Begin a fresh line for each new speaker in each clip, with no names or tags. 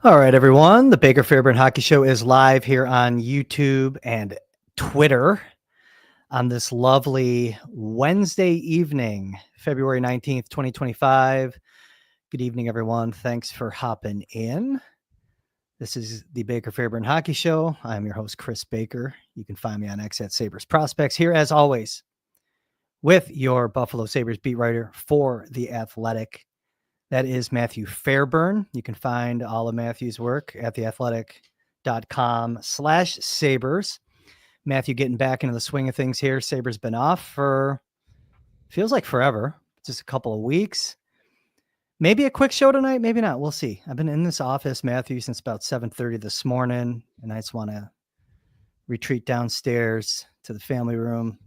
All right, everyone. The Baker Fairburn Hockey Show is live here on YouTube and Twitter on this lovely Wednesday evening, February 19th, 2025. Good evening, everyone. Thanks for hopping in. This is the Baker Fairburn Hockey Show. I'm your host, Kris Baker. You can find me on X at Sabres Prospects here, as always, with your Buffalo Sabres beat writer for The Athletic. That is Matthew Fairburn. You can find all of Matthew's work at theathletic.com/Sabres. Matthew getting back into the swing of things here. Sabres been off for, feels like forever, just a couple of weeks. Maybe a quick show tonight, maybe not. We'll see. I've been in this office, Matthew, since about 7:30 this morning, and I just want to retreat downstairs to the family room,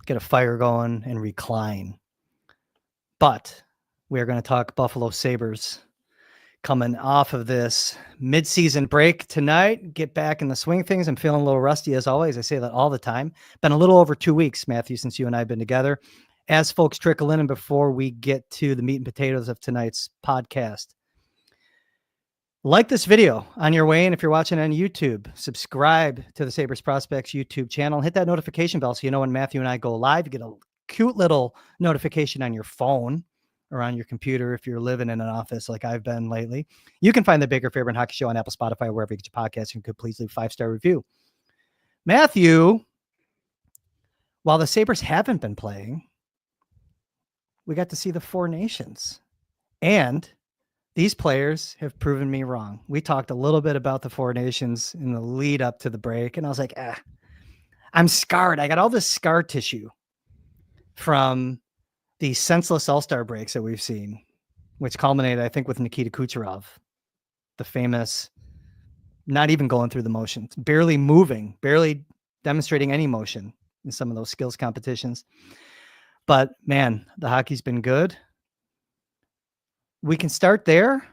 get a fire going, and recline. But we are going to talk Buffalo Sabres coming off of this midseason break tonight, get back in the swing of things. I'm feeling a little rusty as always. I say that all the time. Been a little over 2 weeks, Matthew, since you and I have been together. As folks trickle in and before we get to the meat and potatoes of tonight's podcast, like this video on your way in. If you're watching on YouTube, subscribe to the Sabres Prospects YouTube channel. Hit that notification bell so you know when Matthew and I go live. You get a cute little notification on your phone or on your computer if you're living in an office like I've been lately. You can find the Baker Fairburn Hockey Show on Apple, Spotify, wherever you get your podcasts. You could please leave a 5-star review. Matthew, while the Sabres haven't been playing, we got to see the Four Nations. And these players have proven me wrong. We talked a little bit about the Four Nations in the lead up to the break, and I was like, I'm scarred. I got all this scar tissue from the senseless all-star breaks that we've seen, which culminated, I think, with Nikita Kucherov, the famous, not even going through the motions, barely moving, barely demonstrating any motion in some of those skills competitions. But man, the hockey's been good. We can start there,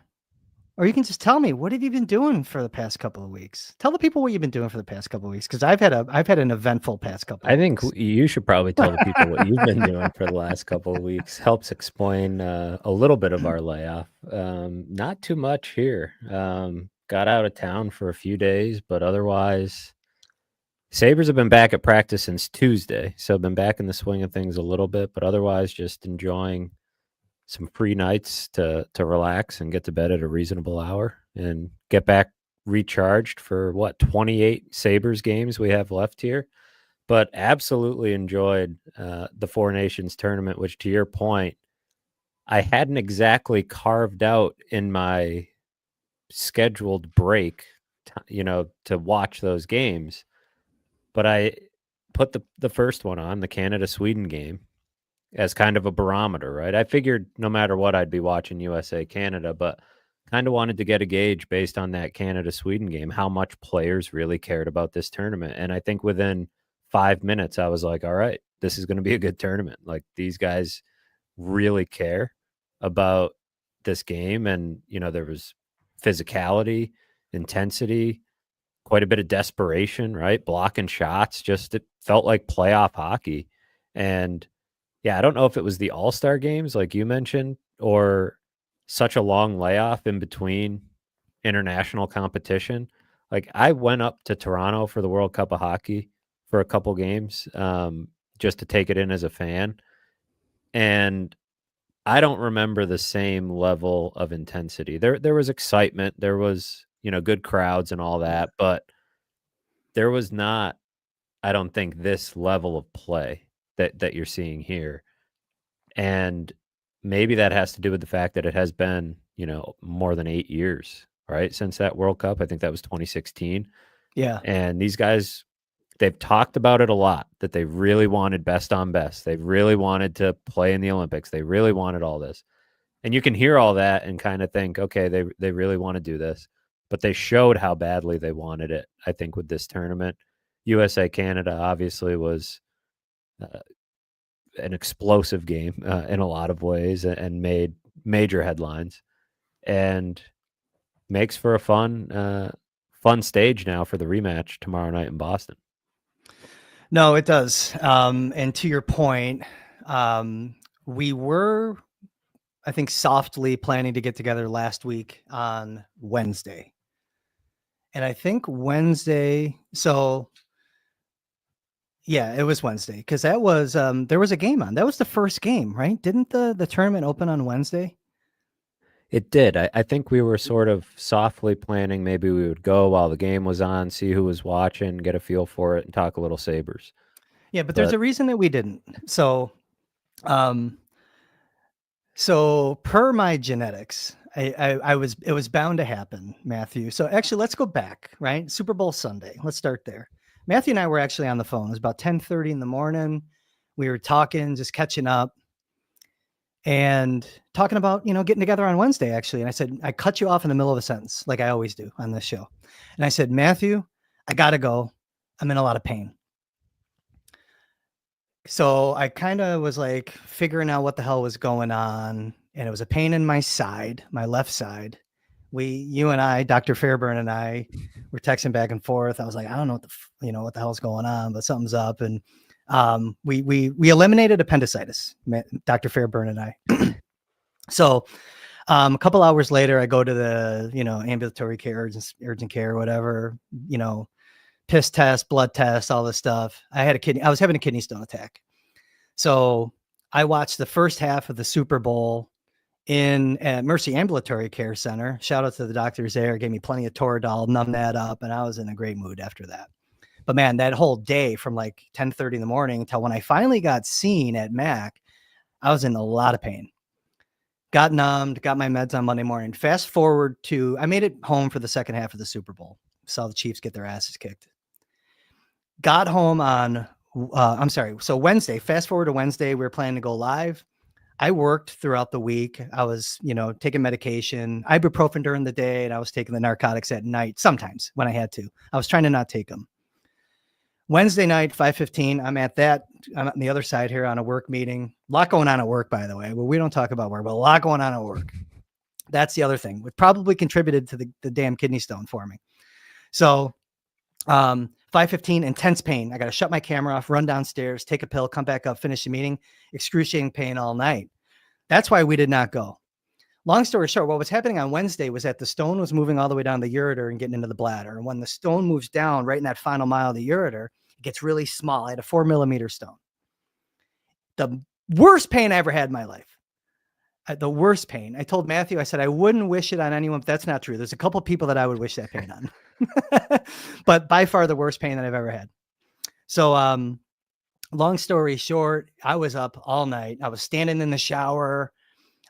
or you can just tell me, what have you been doing for the past couple of weeks? Tell the people what you've been doing for the past couple of weeks, because I've had an eventful past couple of weeks.
I think you should probably tell the people what you've been doing for the last couple of weeks. Helps explain a little bit of our layoff. Not too much here. Got out of town for a few days, but otherwise, Sabres have been back at practice since Tuesday, so I've been back in the swing of things a little bit, but otherwise just enjoying some free nights to relax and get to bed at a reasonable hour and get back recharged for 28 Sabres games we have left here. But absolutely enjoyed the Four Nations tournament, which, to your point, I hadn't exactly carved out in my scheduled break, to watch those games. But I put the first one on, the Canada-Sweden game, as kind of a barometer, right? I figured no matter what, I'd be watching USA-Canada, but kind of wanted to get a gauge based on that Canada-Sweden game, how much players really cared about this tournament. And I think within 5 minutes, I was like, all right, this is going to be a good tournament. Like, these guys really care about this game. And, there was physicality, intensity, quite a bit of desperation, right? Blocking shots, it felt like playoff hockey. And yeah, I don't know if it was the All-Star games, like you mentioned, or such a long layoff in between international competition. Like, I went up to Toronto for the World Cup of Hockey for a couple games, just to take it in as a fan. And I don't remember the same level of intensity. There was excitement. There was, good crowds and all that, but there was not, I don't think, this level of play that you're seeing here. And maybe that has to do with the fact that it has been, more than 8 years, right, since that World Cup. I think that was 2016.
Yeah.
And these guys, they've talked about it a lot, that they really wanted best on best. They really wanted to play in the Olympics. They really wanted all this. And you can hear all that and kind of think, okay, they really want to do this. But they showed how badly they wanted it, I think, with this tournament. USA-Canada obviously was an explosive game in a lot of ways and made major headlines and makes for a fun stage now for the rematch tomorrow night in Boston.
No, it does. And to your point, we were, I think, softly planning to get together last week on Wednesday. And I think Wednesday. So yeah, it was Wednesday because that was there was a game on. That was the first game, right? Didn't the tournament open on Wednesday?
It did. I think we were sort of softly planning maybe we would go while the game was on, see who was watching, get a feel for it, and talk a little Sabres.
Yeah, but there's
But
a reason that we didn't. Um, so per my genetics, I was it was bound to happen, Matthew. So actually, let's go back, right? Super Bowl Sunday. Let's start there. Matthew and I were actually on the phone. It was about 10:30 in the morning. We were talking, just catching up and talking about, getting together on Wednesday, actually. And I said, I cut you off in the middle of a sentence, like I always do on this show. And I said, Matthew, I got to go. I'm in a lot of pain. So I kind of was like figuring out what the hell was going on. And it was a pain in my side, my left side. You and I, Dr. Fairburn and I were texting back and forth. I was like, I don't know what the hell's going on, but something's up. And we eliminated appendicitis, Dr. Fairburn and I. So a couple hours later, I go to the, ambulatory care, urgent care, or whatever, piss test, blood test, all this stuff. I was having a kidney stone attack. So I watched the first half of the Super Bowl at Mercy Ambulatory Care Center. Shout out to the doctors there. Gave me plenty of Toradol, numb that up. And I was in a great mood after that. But man, that whole day from like 10:30 in the morning until when I finally got seen at Mac, I was in a lot of pain. Got numbed, got my meds on Monday morning. Fast forward to, I made it home for the second half of the Super Bowl. Saw the Chiefs get their asses kicked. Got home on, so Wednesday, fast forward to Wednesday, we were planning to go live. I worked throughout the week. I was, taking medication, ibuprofen during the day, and I was taking the narcotics at night, sometimes when I had to. I was trying to not take them. Wednesday night, 5:15, I'm on the other side here on a work meeting. A lot going on at work, by the way. Well, we don't talk about work, but a lot going on at work. That's the other thing. It probably contributed to the damn kidney stone for me. So 5:15, intense pain. I got to shut my camera off, run downstairs, take a pill, come back up, finish the meeting. Excruciating pain all night. That's why we did not go. Long story short, what was happening on Wednesday was that the stone was moving all the way down the ureter and getting into the bladder. And when the stone moves down right in that final mile of the ureter, it gets really small. I had a 4 millimeter stone. The worst pain I ever had in my life. The worst pain. I told Matthew, I said, I wouldn't wish it on anyone, but that's not true. There's a couple people that I would wish that pain on. But by far the worst pain that I've ever had. So long story short, I was up all night. I was standing in the shower.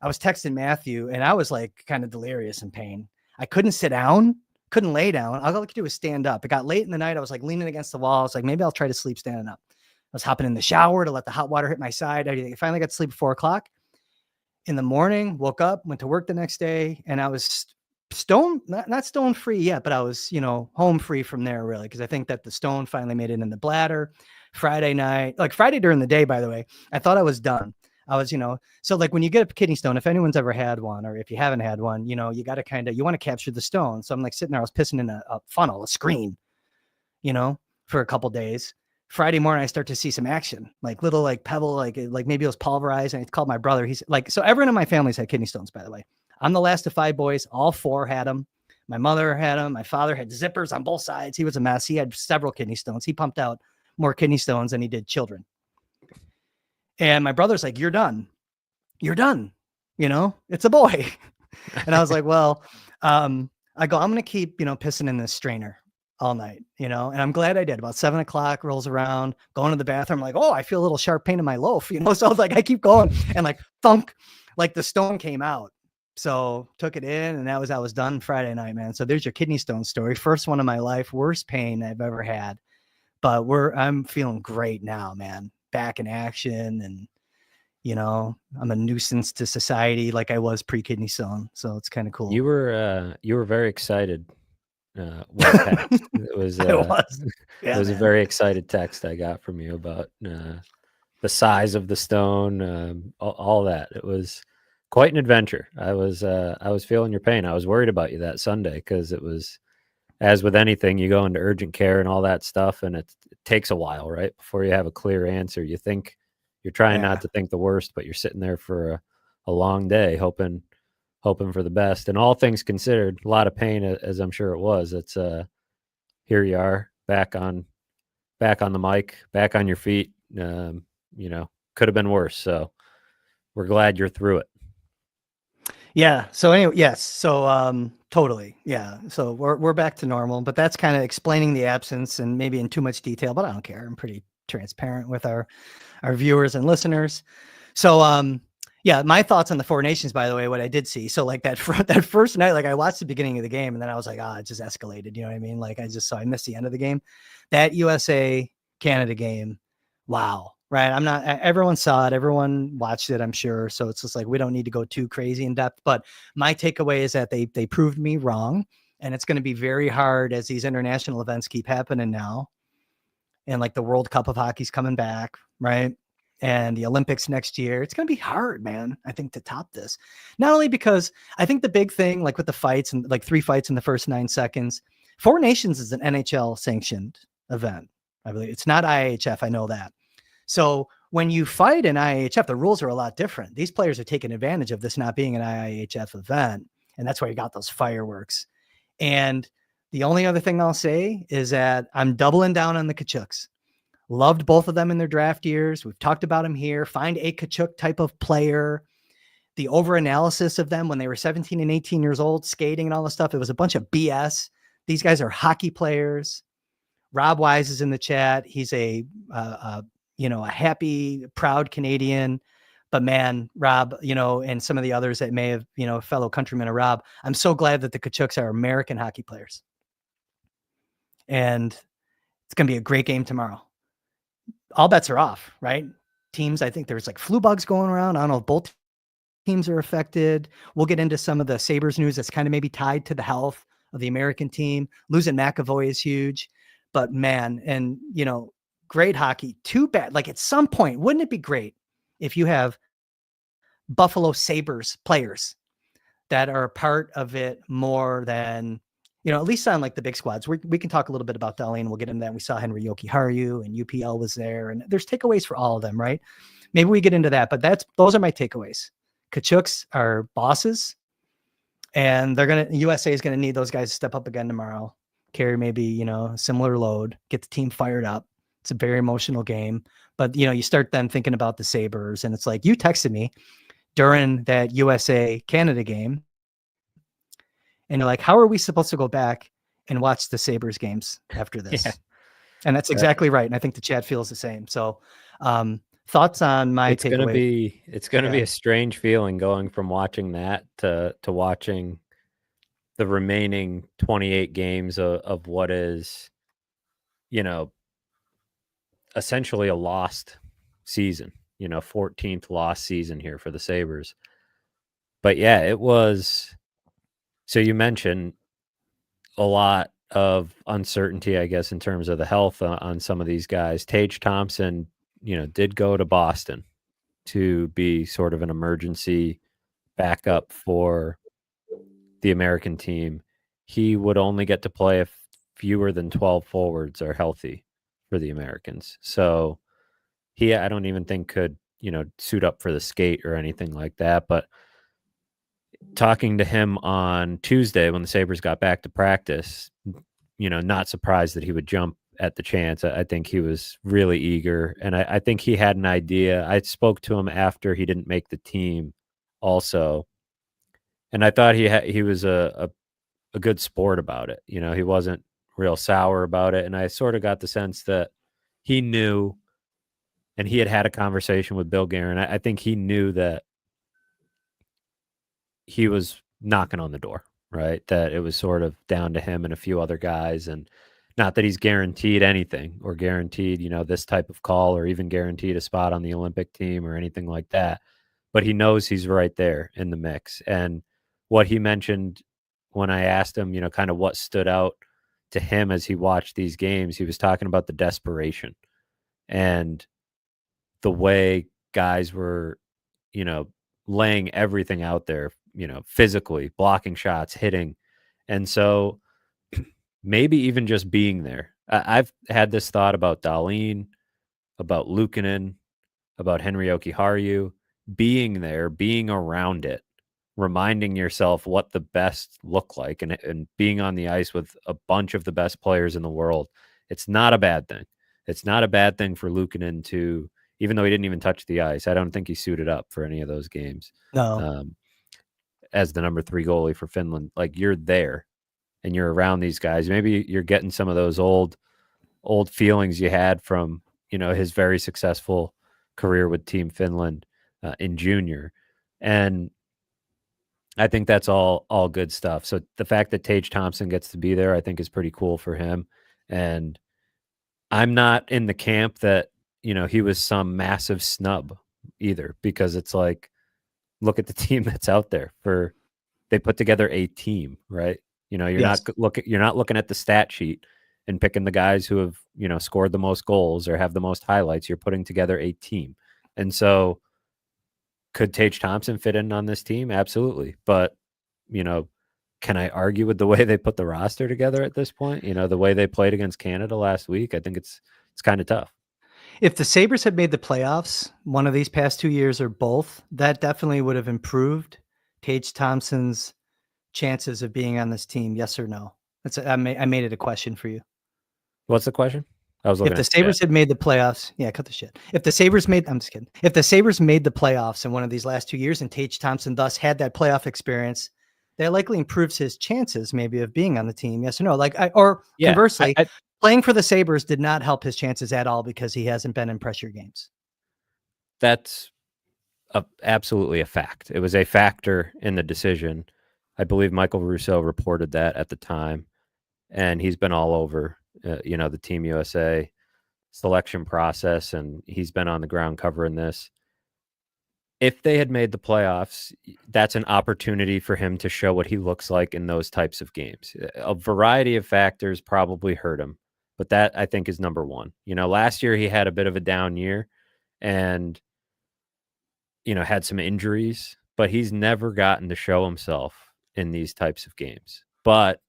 I was texting Matthew and I was like kind of delirious in pain. I couldn't sit down, couldn't lay down. All I could do was stand up. It got late in the night. I was like leaning against the wall. I was like, maybe I'll try to sleep standing up. I was hopping in the shower to let the hot water hit my side. I finally got to sleep at 4:00 in the morning, woke up, went to work the next day, and I was stone, not stone free yet, but I was, home free from there really. Cause I think that the stone finally made it in the bladder. Friday night, like Friday during the day, by the way, I thought I was done. I was, so like when you get a kidney stone, if anyone's ever had one, or if you haven't had one, you got to you want to capture the stone. So I'm like sitting there, I was pissing in a funnel, a screen, for a couple days. Friday morning, I start to see some action, like little, like pebble, like maybe it was pulverized. And I called my brother. He's like, so everyone in my family's had kidney stones, by the way. I'm the last of 5 boys. All 4 had them. My mother had them. My father had zippers on both sides. He was a mess. He had several kidney stones. He pumped out more kidney stones than he did children. And my brother's like, you're done. You're done. It's a boy. And I was like, well, I'm going to keep, pissing in this strainer all night, and I'm glad I did. About 7:00 rolls around, going to the bathroom, like, oh, I feel a little sharp pain in my loaf, so I was like, I keep going and like thunk, like the stone came out. So took it in and I was done Friday night, man. So there's your kidney stone story. First one of my life, worst pain I've ever had, but I'm feeling great now, man. Back in action and, I'm a nuisance to society like I was pre-kidney stone. So it's kind of cool.
You were very excited. It was,
Yeah,
it was a very excited text I got from you about the size of the stone, all that. It was quite an adventure. I was feeling your pain. I was worried about you that Sunday because it was, as with anything, you go into urgent care and all that stuff, and it takes a while, right, before you have a clear answer. You think you're trying not to think the worst, but you're sitting there for a long day, hoping for the best. And all things considered, a lot of pain, as I'm sure it was. It's here you are back on the mic, back on your feet. Could have been worse. So we're glad you're through it.
Yeah. So anyway, yes. So totally. Yeah. So we're back to normal, but that's kind of explaining the absence and maybe in too much detail, but I don't care. I'm pretty transparent with our viewers and listeners. So yeah, my thoughts on the Four Nations, by the way, what I did see. So like that first night, like I watched the beginning of the game and then I was like, it just escalated. You know what I mean? Like I missed the end of the game. That USA Canada game. Wow. Right. Everyone saw it. Everyone watched it, I'm sure. So it's just like, we don't need to go too crazy in depth, but my takeaway is that they proved me wrong, and it's going to be very hard as these international events keep happening now. And like the World Cup of Hockey's coming back. Right. And the Olympics next year, it's going to be hard, man, I think, to top this. Not only because I think the big thing, like with the fights and like 3 fights in the first 9 seconds, Four Nations is an NHL sanctioned event. I believe it's not IHF. I know that. So when you fight in IHF, the rules are a lot different. These players are taking advantage of this not being an IHF event. And that's why you got those fireworks. And the only other thing I'll say is that I'm doubling down on the Kachuks. Loved both of them in their draft years. We've talked about them here. Find a Kachuk type of player. The over-analysis of them when they were 17 and 18 years old, skating and all this stuff, it was a bunch of BS. These guys are hockey players. Rob Wise is in the chat. He's a happy, proud Canadian. But man, Rob, and some of the others that may have, fellow countrymen of Rob, I'm so glad that the Kachuks are American hockey players. And it's going to be a great game tomorrow. All bets are off, right? Teams, I think there's like flu bugs going around. I don't know if both teams are affected. We'll get into some of the Sabres news that's kind of maybe tied to the health of the American team. Losing McAvoy is huge. But man, and, great hockey. Too bad. Like at some point, wouldn't it be great if you have Buffalo Sabres players that are a part of it more than, at least on like the big squads. We can talk a little bit about Darlene. We'll get into that. We saw Henry Jokiharju and UPL was there, and there's takeaways for all of them, right? Maybe we get into that, but those are my takeaways. Kachuks are bosses, and USA is going to need those guys to step up again tomorrow. Carry maybe, a similar load, get the team fired up. It's a very emotional game, but you start then thinking about the Sabres, and it's like, you texted me during that USA Canada game, and you're like, how are we supposed to go back and watch the Sabres games after this? Yeah. And that's exactly right. And I think the chat feels the same. So, thoughts on my takeaway?
It's going to be a strange feeling going from watching that to watching the remaining 28 games of what is, essentially a lost season, 14th lost season here for the Sabres. But yeah, it was. So you mentioned a lot of uncertainty, I guess, in terms of the health on some of these guys. Tage Thompson, did go to Boston to be sort of an emergency backup for the American team. He would only get to play if fewer than 12 forwards are healthy for the Americans. So I don't even think could, suit up for the skate or anything like that. But talking to him on Tuesday when the Sabres got back to practice, not surprised that he would jump at the chance. I think he was really eager, and I think he had an idea. I spoke to him after he didn't make the team also, and I thought he was a good sport about it. He wasn't real sour about it, and I sort of got the sense that he knew, and he had a conversation with Bill Guerin. I think he knew that he was knocking on the door, right? That it was sort of down to him and a few other guys, and not that he's guaranteed anything or guaranteed, this type of call or even guaranteed a spot on the Olympic team or anything like that. But he knows he's right there in the mix. And what he mentioned when I asked him, kind of what stood out to him as he watched these games, he was talking about the desperation and the way guys were, laying everything out there, physically blocking shots, hitting. And so maybe even just being there. I've had this thought about Darlene, about Luukkonen, about Henry Jokiharju, being there, being around it reminding yourself what the best look like and being on the ice with a bunch of the best players in the world. It's not a bad thing. It's not a bad thing for Luukkonen to, even though he didn't even touch the ice. I don't think he suited up for any of those games.
No.
As the number 3 goalie for Finland, like you're there and you're around these guys. Maybe you're getting some of those old feelings you had from, his very successful career with Team Finland in junior. And I think that's all good stuff. So the fact that Tage Thompson gets to be there, I think is pretty cool for him. And I'm not in the camp that, he was some massive snub either, because it's like, look at the team that's out there they put together a team, right? You're
Yes.
you're not looking at the stat sheet and picking the guys who have, scored the most goals or have the most highlights. You're putting together a team. And so could Tage Thompson fit in on this team? Absolutely. But, can I argue with the way they put the roster together at this point? The way they played against Canada last week, I think it's kind of tough.
If the Sabres had made the playoffs one of these past 2 years or both, that definitely would have improved Tage Thompson's chances of being on this team. Yes or no? I made it a question for you.
What's the question? I was looking
If
at
the Sabres had made the playoffs, cut the shit. I'm just kidding. If the Sabres made the playoffs in one of these last 2 years and Tage Thompson thus had that playoff experience, that likely improves his chances maybe of being on the team. Yes or no? Conversely, playing for the Sabres did not help his chances at all because he hasn't been in pressure games.
That's absolutely a fact. It was a factor in the decision. I believe Michael Russo reported that at the time, and he's been all over, the Team USA selection process, and he's been on the ground covering this. If they had made the playoffs, that's an opportunity for him to show what he looks like in those types of games. A variety of factors probably hurt him, but that I think is number one. Last year he had a bit of a down year and, had some injuries, but he's never gotten to show himself in these types of games. But,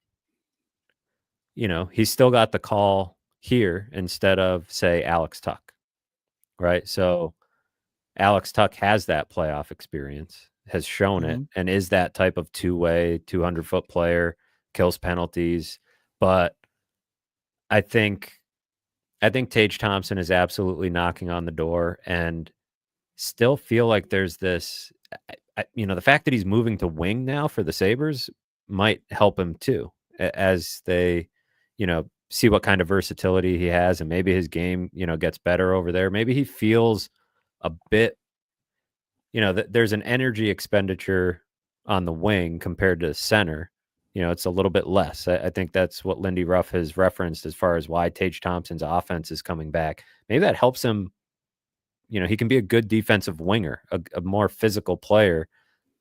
he's still got the call here instead of, say, Alex Tuch, right? So Alex Tuch has that playoff experience, has shown it, and is that type of two-way, 200-foot player, kills penalties. But I think Tage Thompson is absolutely knocking on the door, and still feel like there's this, the fact that he's moving to wing now for the Sabres might help him too, as they, see what kind of versatility he has, and maybe his game, gets better over there. Maybe he feels a bit, there's an energy expenditure on the wing compared to center. It's a little bit less. I think that's what Lindy Ruff has referenced as far as why Tage Thompson's offense is coming back. Maybe that helps him. He can be a good defensive winger, a more physical player.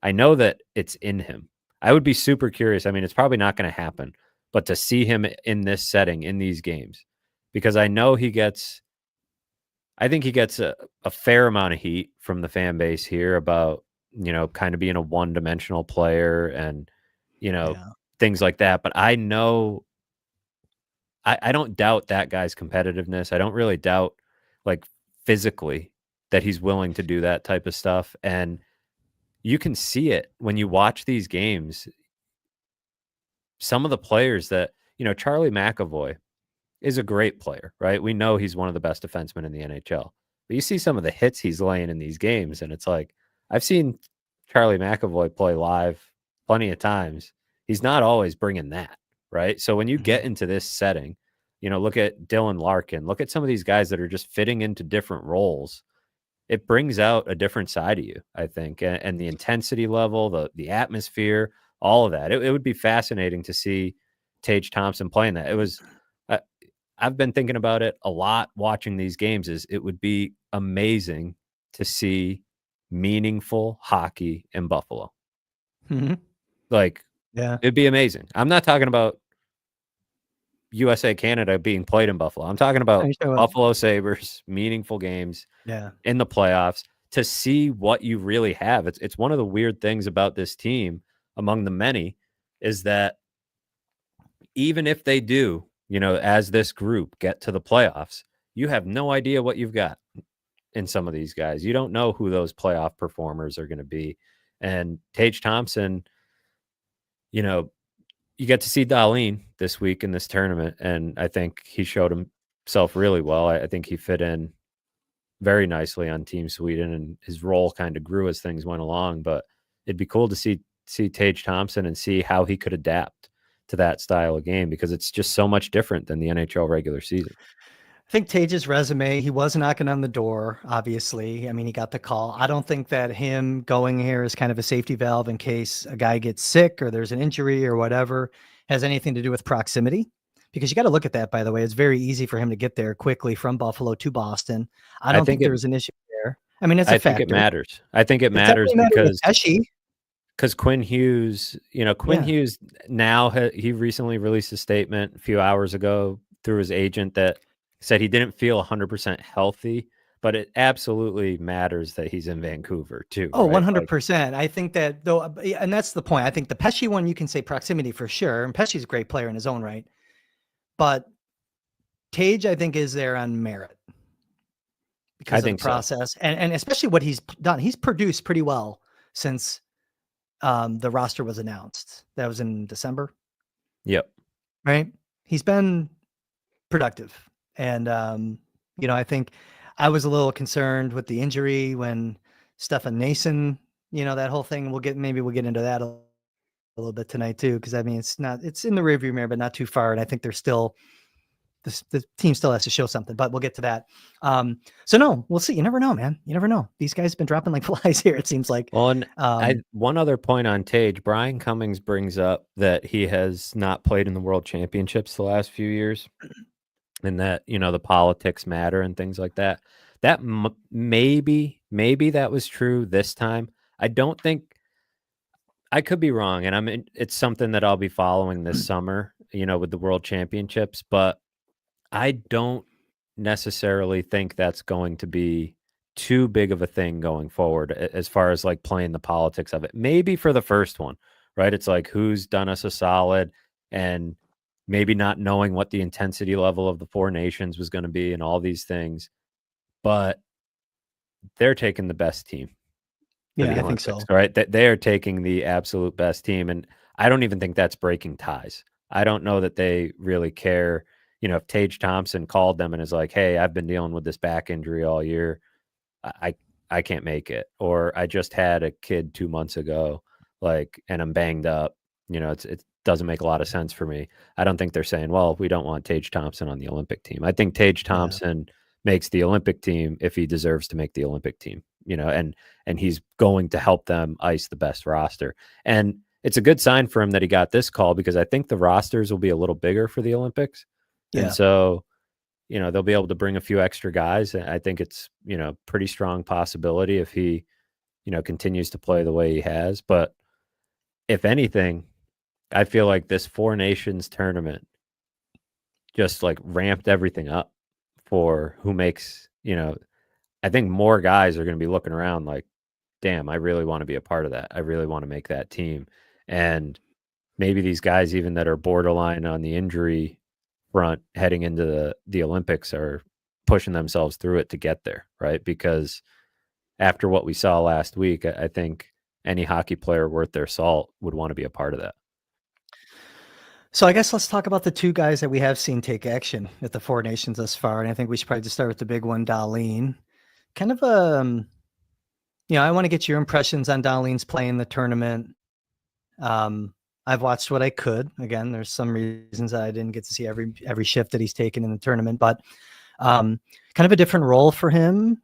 I know that it's in him. I would be super curious. I mean, it's probably not going to happen, but to see him in this setting, in these games, because I know I think he gets a fair amount of heat from the fan base here about, kind of being a one-dimensional player and, things like that. But I know, I don't doubt that guy's competitiveness. I don't really doubt, like, physically that he's willing to do that type of stuff. And you can see it when you watch these games. Some of the players that, Charlie McAvoy is a great player, right? We know he's one of the best defensemen in the NHL. But you see some of the hits he's laying in these games, and it's like, I've seen Charlie McAvoy play live plenty of times. He's not always bringing that, right? So when you get into this setting, look at Dylan Larkin, look at some of these guys that are just fitting into different roles. It brings out a different side of you, I think, and the intensity level, the atmosphere, all of that. It would be fascinating to see Tage Thompson playing that. It was, I've been thinking about it a lot watching these games. It would be amazing to see meaningful hockey in Buffalo. Like, it'd be amazing. I'm not talking about USA Canada being played in Buffalo. I'm talking about Buffalo Sabres, meaningful games in the playoffs, to see what you really have. It's one of the weird things about this team, among the many, is that even if they do, as this group, get to the playoffs, you have no idea what you've got in some of these guys. You don't know who those playoff performers are going to be. And Tage Thompson, you know, you get to see Dahlin this week in this tournament, and I think he showed himself really well. I think he fit in very nicely on Team Sweden, and his role kind of grew as things went along. But it'd be cool to see Tage Thompson and see how he could adapt to that style of game, because it's just so much different than the NHL regular season.
I think Tage's resume, he was knocking on the door, obviously. I mean, he got the call. I don't think that him going here is kind of a safety valve in case a guy gets sick or there's an injury or whatever has anything to do with proximity. Because you got to look at that, by the way. It's very easy for him to get there quickly from Buffalo to Boston. I don't think there's an issue there. I mean, it's a factor.
I think it matters. I think it matters because Quinn Hughes, Hughes now, he recently released a statement a few hours ago through his agent that said he didn't feel 100% healthy, but it absolutely matters that he's in Vancouver too.
Oh, right? 100%. I think that though, and that's the point. I think the Pesce one, you can say proximity for sure. And Pesce's a great player in his own right. But Tage, I think, is there on merit because of the process. So. And especially what he's done. He's produced pretty well since the roster was announced. That was in December.
Yep.
Right. He's been productive. And, I think I was a little concerned with the injury when Stefan Nason, that whole thing, maybe we'll get into that a little bit tonight too. Cause I mean, it's in the rearview mirror, but not too far. And I think there's still, the team still has to show something, but we'll get to that. So no, we'll see. You never know, man. You never know. These guys have been dropping like flies here. It seems like.
Well, and one other point on Tage, Brian Cummings brings up that he has not played in the World Championships the last few years. And that, the politics matter and things like that. That maybe that was true this time. I don't think, I could be wrong. And it's something that I'll be following this summer, with the World Championships, but I don't necessarily think that's going to be too big of a thing going forward as far as like playing the politics of it. Maybe for the first one, right? It's like, who's done us a solid, and maybe not knowing what the intensity level of the Four Nations was going to be and all these things, but they're taking the best team.
Yeah, I think so.
Right? They are taking the absolute best team. And I don't even think that's breaking ties. I don't know that they really care. If Tage Thompson called them and is like, hey, I've been dealing with this back injury all year, I can't make it. Or I just had a kid 2 months ago, and I'm banged up. It doesn't make a lot of sense for me. I don't think they're saying, well, we don't want Tage Thompson on the Olympic team. I think Tage Thompson makes the Olympic team if he deserves to make the Olympic team, and he's going to help them ice the best roster. And it's a good sign for him that he got this call, because I think the rosters will be a little bigger for the Olympics. Yeah. And so, they'll be able to bring a few extra guys. I think it's, pretty strong possibility if he, continues to play the way he has. But if anything, I feel like this Four Nations tournament just ramped everything up for who makes, I think more guys are going to be looking around like, damn, I really want to be a part of that. I really want to make that team. And maybe these guys, even that are borderline on the injury front heading into the Olympics, are pushing themselves through it to get there, right? Because after what we saw last week, I think any hockey player worth their salt would want to be a part of that.
So I guess let's talk about the two guys that we have seen take action at the Four Nations thus far. And I think we should probably just start with the big one, Dahlin. Kind of I want to get your impressions on Dahlin's play in the tournament. I've watched what I could. Again, there's some reasons that I didn't get to see every shift that he's taken in the tournament, but kind of a different role for him.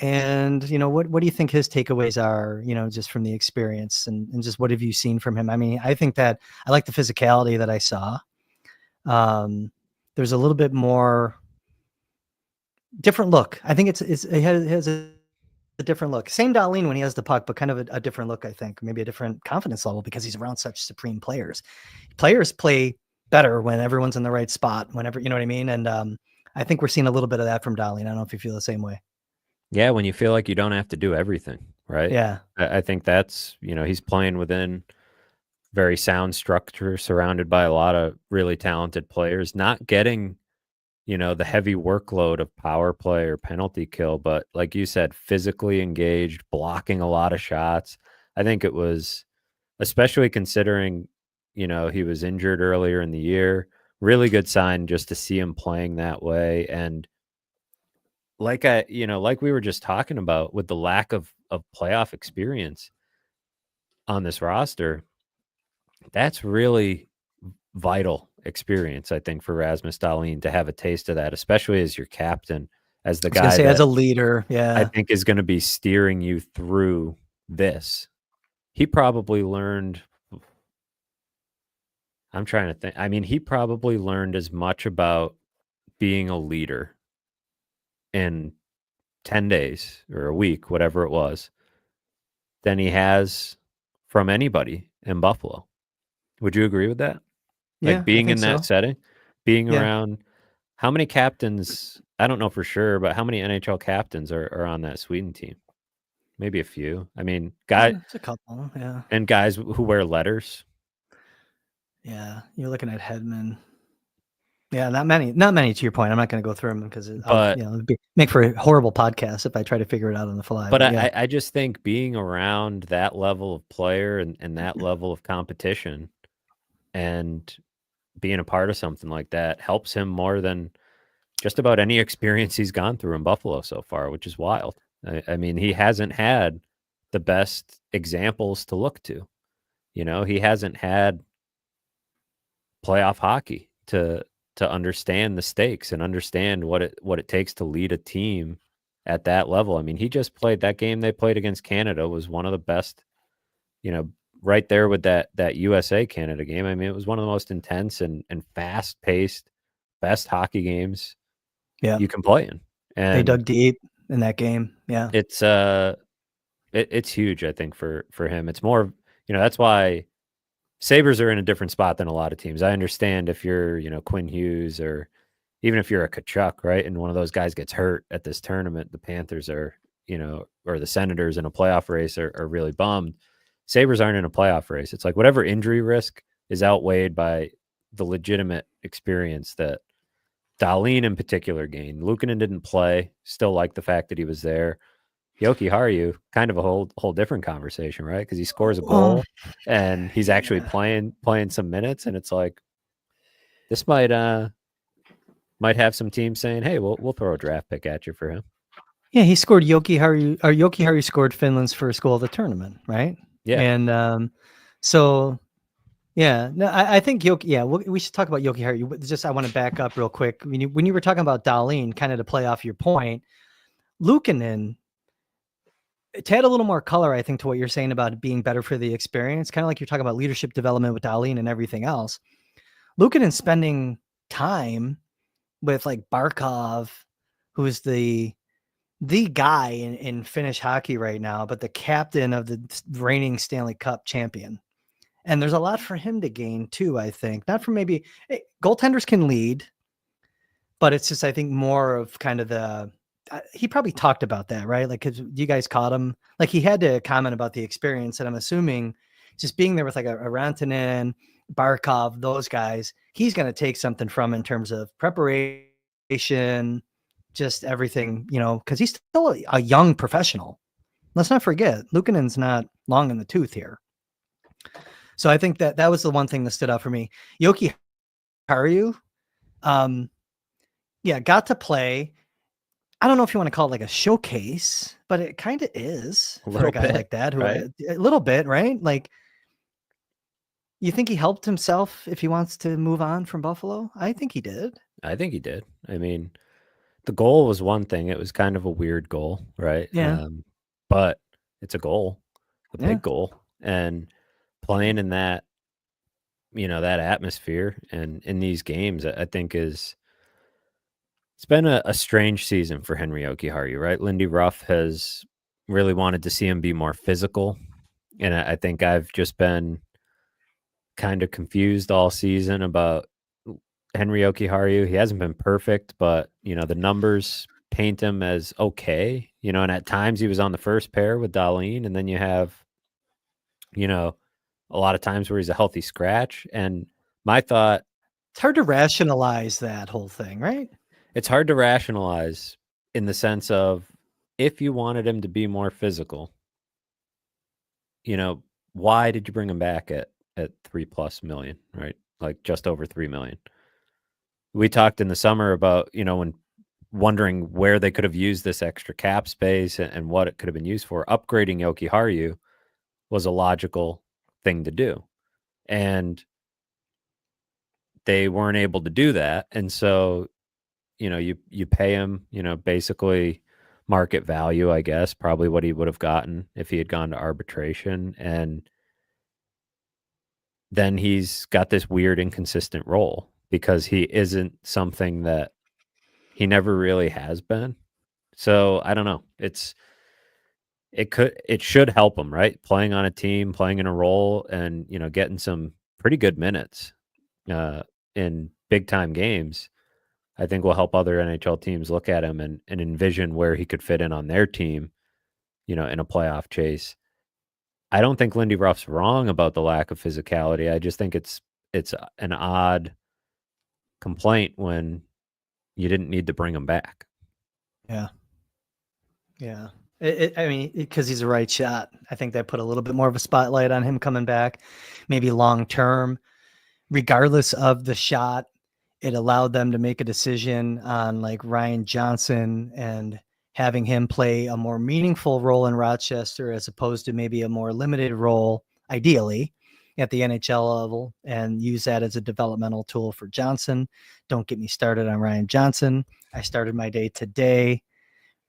And, what do you think his takeaways are, just from the experience, and just what have you seen from him? I mean, I think that I like the physicality that I saw. There's a little bit more different look. I think it has a different look. Same Dahlin when he has the puck, but kind of a different look, I think. Maybe a different confidence level because he's around such supreme players. Players play better when everyone's in the right spot, whenever, you know what I mean? And I think we're seeing a little bit of that from Dahlin. I don't know if you feel the same way.
Yeah, when you feel like you don't have to do everything, right?
Yeah.
I think that's, he's playing within very sound structure, surrounded by a lot of really talented players, not getting, the heavy workload of power play or penalty kill, but like you said, physically engaged, blocking a lot of shots. I think it was, especially considering, he was injured earlier in the year, really good sign just to see him playing that way. And like we were just talking about with the lack of playoff experience on this roster, that's really vital experience, I think, for Rasmus Dahlin to have a taste of that, especially as your captain, as the
I was gonna
guy
say as
that
a leader,
I
yeah.
think is going to be steering you through this. He probably learned, I'm trying to think. I mean, he probably learned as much about being a leader in 10 days or a week, whatever it was, than he has from anybody in Buffalo. Would you agree with that? Like
Yeah, I
being
think
in that
so.
setting, being
Yeah.
around how many captains, I don't know for sure, but how many NHL captains are on that Sweden team? Maybe a few. I mean,
It's a couple, yeah.
guys who wear letters.
Yeah, you're looking at Hedman. Yeah, not many to your point. I'm not gonna go through them because I'll,
But
it'd make for a horrible podcast if I try to figure it out on the fly,
but
but yeah.
I just think being around that level of player and that level of competition and being a part of something like that helps him more than just about any experience he's gone through in Buffalo so far, which is wild. I mean, he hasn't had the best examples to look to. He hasn't had playoff hockey to understand the stakes and understand what it takes to lead a team at that level. I mean, he just played that game they played against Canada was one of the best, right there with that USA Canada game. I mean, it was one of the most intense and fast paced, best hockey games
Yeah.
you can play in.
They
And
dug deep in that game. Yeah.
it's huge, I think, for him. It's more, that's why Sabres are in a different spot than a lot of teams. I understand if you're, Quinn Hughes or even if you're a Kachuk, right? And one of those guys gets hurt at this tournament, the Panthers are, or the Senators in a playoff race are really bummed. Sabres aren't in a playoff race. It's like whatever injury risk is outweighed by the legitimate experience that Dahlin in particular gained. Luukkonen didn't play, still like the fact that he was there. Yoki Haru, kind of a whole different conversation, right? Because he scores a
Well,
goal and he's actually
yeah.
playing some minutes, and it's like this might have some teams saying, "Hey, we'll throw a draft pick at you for him."
Yeah, he scored Yoki Haru scored Finland's first goal of the tournament, right?
Yeah,
And so yeah, no, I think Yoki. Yeah, we should talk about Yoki Haru. Just I want to back up real quick. When you were talking about Dahlin, kind of to play off your point, Luukkonen, to add a little more color, I think, to what you're saying about it being better for the experience, kind of like you're talking about leadership development with Dahlin and everything else. Luukkonen spending time with like Barkov, who's the guy in Finnish hockey right now, but the captain of the reigning Stanley Cup champion. And there's a lot for him to gain too, I think. Not from goaltenders can lead, but it's just, I think, more of kind of he probably talked about that, right? Like, cause you guys caught him, like he had to comment about the experience. And I'm assuming just being there with like a Rantanen, Barkov, those guys, he's going to take something from in terms of preparation, just everything, cause he's still a young professional. Let's not forget, Luukkonen's not long in the tooth here. So I think that was the one thing that stood out for me. Yoki Haru, got to play. I don't know if you want to call it like a showcase, but it kind of is
a
for a
little
guy
bit,
like that.
right?
A little bit, right? Like, you think he helped himself if he wants to move on from Buffalo? I think he did.
I think he did. I mean, the goal was one thing. It was kind of a weird goal, right?
Yeah,
But it's a goal, a
yeah.
big goal, and playing in that, that atmosphere and in these games, I think it's been a strange season for Henry Jokiharju, right? Lindy Ruff has really wanted to see him be more physical, and I think I've just been kind of confused all season about Henry Jokiharju. He hasn't been perfect, but the numbers paint him as okay, and at times he was on the first pair with Dahlin, and then you have, a lot of times where he's a healthy scratch. And my thought,
It's hard to rationalize that whole thing, right?
it's hard to rationalize in the sense of if you wanted him to be more physical, why did you bring him back at $3+ million, right? Like just over 3 million. We talked in the summer about, when wondering where they could have used this extra cap space and what it could have been used for. Upgrading Yoki Haru was a logical thing to do. And they weren't able to do that. And so, you pay him, basically market value, I guess, probably what he would have gotten if he had gone to arbitration. And then he's got this weird inconsistent role because he isn't something that he never really has been. So I don't know. It should help him, right? Playing on a team, playing in a role, and getting some pretty good minutes in big time games. I think will help other NHL teams look at him and envision where he could fit in on their team, in a playoff chase. I don't think Lindy Ruff's wrong about the lack of physicality. I just think it's an odd complaint when you didn't need to bring him back.
Yeah. Yeah. I mean, because he's a right shot. I think that put a little bit more of a spotlight on him coming back, maybe long term. Regardless of the shot, it allowed them to make a decision on like Ryan Johnson and having him play a more meaningful role in Rochester as opposed to maybe a more limited role, ideally, at the NHL level, and use that as a developmental tool for Johnson. Don't get me started on Ryan Johnson. I started my day today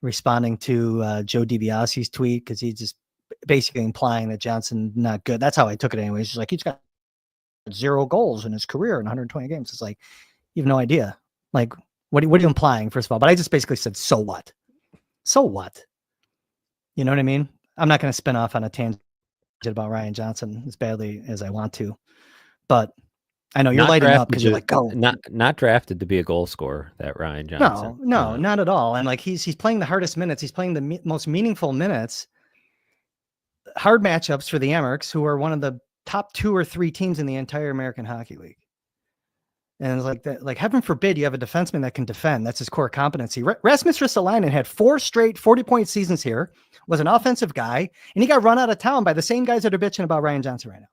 responding to Joe DiBiase's tweet because he's just basically implying that Johnson not good. That's how I took it anyways. He's like, he's got 0 goals in his career in 120 games. It's like, you have no idea. Like, what are you implying, first of all? But I just basically said, so what? So what? You know what I mean? I'm not going to spin off on a tangent about Ryan Johnson as badly as I want to. But I know you're
Not
lighting up
drafted
because you're
to-
like, go.
Not drafted to be a goal scorer, that Ryan Johnson.
No, not at all. And like he's playing the hardest minutes. He's playing the most meaningful minutes. Hard matchups for the Amerks, who are one of the top 2 or 3 teams in the entire American Hockey League. And it's like that, like heaven forbid you have a defenseman that can defend. That's his core competency. Rasmus Ristolainen had 4 straight 40-point seasons here, was an offensive guy, and he got run out of town by the same guys that are bitching about Ryan Johnson right now.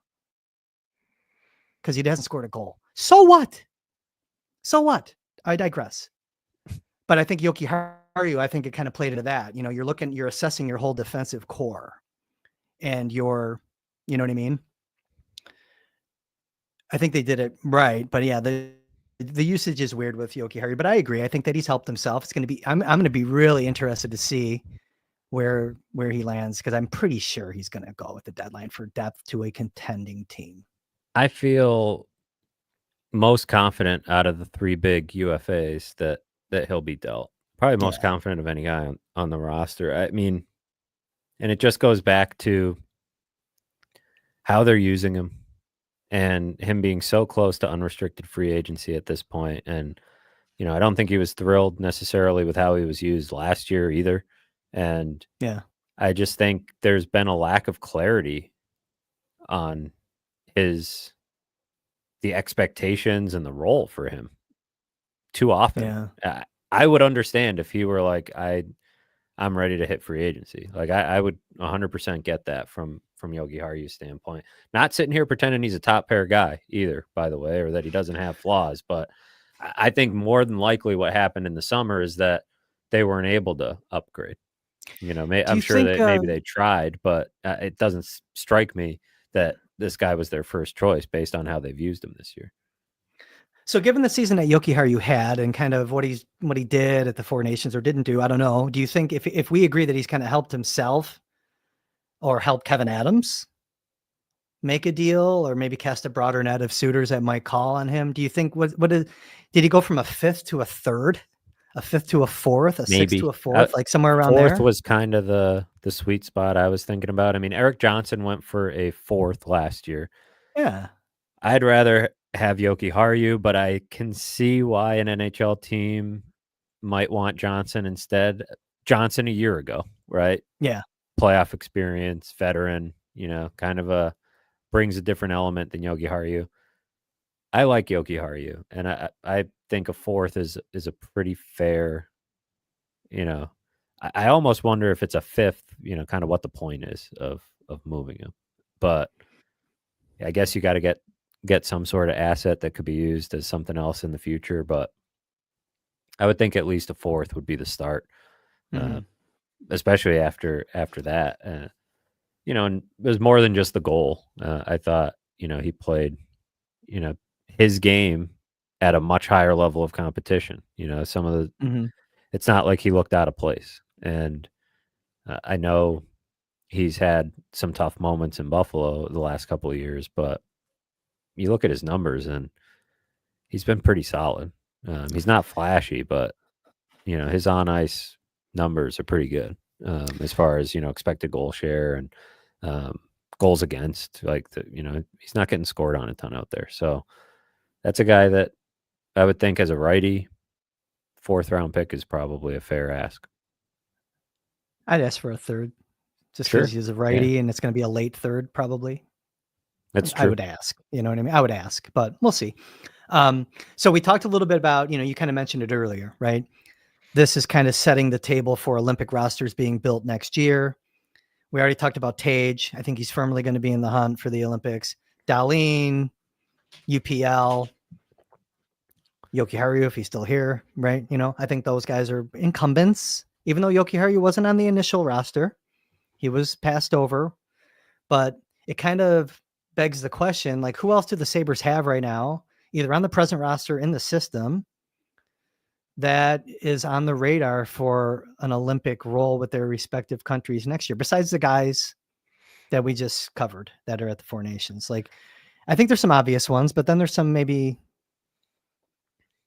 Because he hasn't scored a goal. So what? So what? I digress. But I think Yoki Haru, I think it kind of played into that. You're assessing your whole defensive core. And you know what I mean? I think they did it right, but yeah, the usage is weird with Yoki Haru, but I agree. I think that he's helped himself. It's going to be, I'm going to be really interested to see where he lands, because I'm pretty sure he's going to go with the deadline for depth to a contending team.
I feel most confident out of the 3 big UFAs that he'll be dealt. Probably most confident of any guy on the roster. I mean, and it just goes back to how they're using him and him being so close to unrestricted free agency at this point. And, I don't think he was thrilled necessarily with how he was used last year either. And I just think there's been a lack of clarity on the expectations and the role for him too often. I would understand if he were like, I'm ready to hit free agency. Like I would 100% get that from Yogi Haru's standpoint. Not sitting here pretending he's a top pair guy either, by the way, or that he doesn't have flaws. But I think more than likely what happened in the summer is that they weren't able to upgrade. I'm sure that maybe they tried, but it doesn't strike me that this guy was their first choice based on how they've used him this year.
So given the season that Yoki Haru had and kind of what he did at the Four Nations or didn't do, I don't know. Do you think if we agree that he's kind of helped himself or helped Kevin Adams make a deal, or maybe cast a broader net of suitors that might call on him, do you think did he go from a 5th to a 3rd, a 5th to a 4th, a
maybe
6th to a 4th, like somewhere around
4th
there?
Was kind of the sweet spot I was thinking about. I mean, Eric Johnson went for a 4th last year.
Yeah.
I'd rather have Yoki Haru, but I can see why an NHL team might want Johnson instead. Johnson a year ago, right?
Yeah.
Playoff experience, veteran, kind of brings a different element than Yogi Haru. I like Yogi Haru, and I think a 4th is a pretty fair, I almost wonder if it's a 5th, kind of what the point is of moving him. but I guess you got to get some sort of asset that could be used as something else in the future. But I would think at least a fourth would be the start,
Mm-hmm.
especially after that. And it was more than just the goal. I thought, he played, his game at a much higher level of competition. Some of the,
Mm-hmm.
it's not like he looked out of place. And I know he's had some tough moments in Buffalo the last couple of years, but you look at his numbers and he's been pretty solid. He's not flashy, but his on ice numbers are pretty good as far as expected goal share and um, goals against. Like he's not getting scored on a ton out there. So that's a guy that I would think as a righty, 4th round pick is probably a fair ask.
I'd ask for a third, just
Sure,
because he's a
yeah,
righty, and it's going to be a late third probably.
that's
I
true.
would ask. You know what I mean? I would ask, but we'll see. So we talked a little bit about, you kind of mentioned it earlier, right? This is kind of setting the table for Olympic rosters being built next year. We already talked about Tage. I think he's firmly going to be in the hunt for the Olympics. Darlene, UPL, Jokiharju, if he's still here, right? I think those guys are incumbents, even though Jokiharju wasn't on the initial roster. He was passed over, but it kind of begs the question, like, who else do the Sabres have right now, either on the present roster in the system, that is on the radar for an Olympic role with their respective countries next year, besides the guys that we just covered that are at the Four Nations? Like, I think there's some obvious ones, but then there's some maybe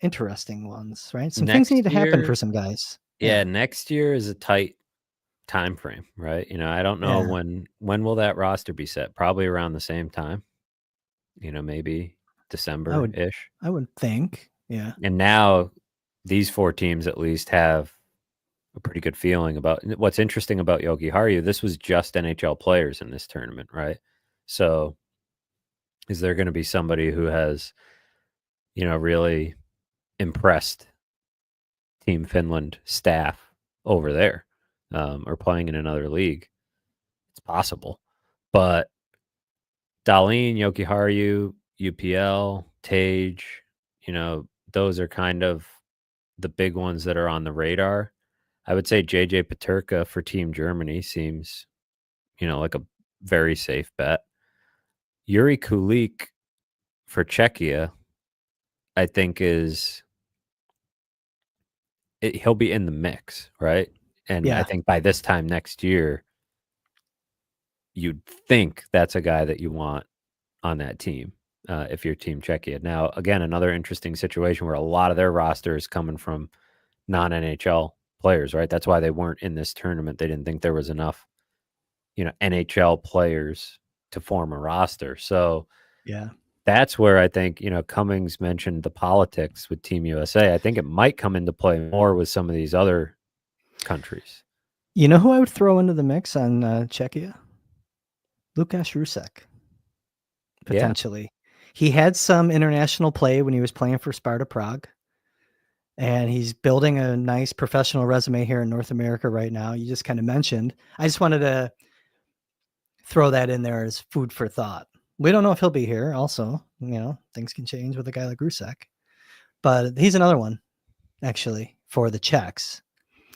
interesting ones, right? Some things need
Next
to happen for
year,
some guys.
yeah, next year is a tight time frame, right? I don't know
Yeah.
when will that roster be set? Probably around the same time. Maybe December-ish.
I would think. Yeah.
And now these 4 teams at least have a pretty good feeling about what's interesting about Jokiharju. This was just NHL players in this tournament, right? So is there going to be somebody who has, really impressed Team Finland staff over there or playing in another league? It's possible. But Dahlin, Jokiharju, UPL, Tage, those are kind of the big ones that are on the radar. I would say JJ Peterka for Team Germany seems, like a very safe bet. Yuri Kulik for Czechia, I think he'll be in the mix, right? And I
Yeah.
think by this time next year, you'd think that's a guy that you want on that team if you're Team Czechia. Now, again, another interesting situation where a lot of their roster is coming from non-NHL players, right? That's why they weren't in this tournament. They didn't think there was enough, NHL players to form a roster. So
Yeah.
that's where I think, Cummings mentioned the politics with Team USA. I think it might come into play more with some of these other countries.
You know who I would throw into the mix on Czechia? Lukáš Rusek,
Yeah.
potentially. He had some international play when he was playing for Sparta Prague, and he's building a nice professional resume here in North America right now. You just kind of mentioned. I just wanted to throw that in there as food for thought. We don't know if he'll be here. Also, things can change with a guy like Rusek, but he's another one actually for the Czechs.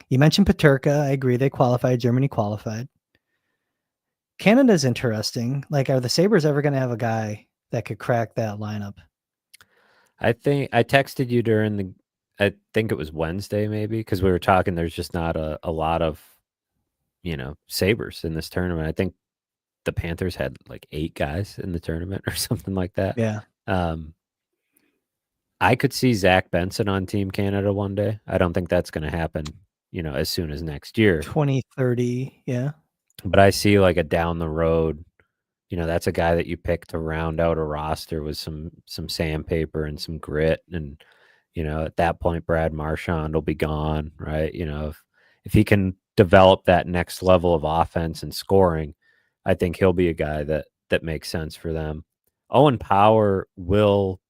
You mentioned Peterka. I agree. They qualified. Germany qualified. Canada's interesting. Like, are the Sabres ever going to have a guy that could crack that lineup?
I think I texted you I think it was Wednesday maybe, because we were talking, there's just not a lot of, Sabres in this tournament. I think the Panthers had like 8 guys in the tournament or something like that.
Yeah.
I could see Zach Benson on Team Canada one day. I don't think that's going to happen, as soon as next year.
2030. Yeah.
But I see like a down the road, that's a guy that you pick to round out a roster with some sandpaper and some grit. And, at that point, Brad Marchand will be gone, right? If he can develop that next level of offense and scoring, I think he'll be a guy that makes sense for them. Owen Power will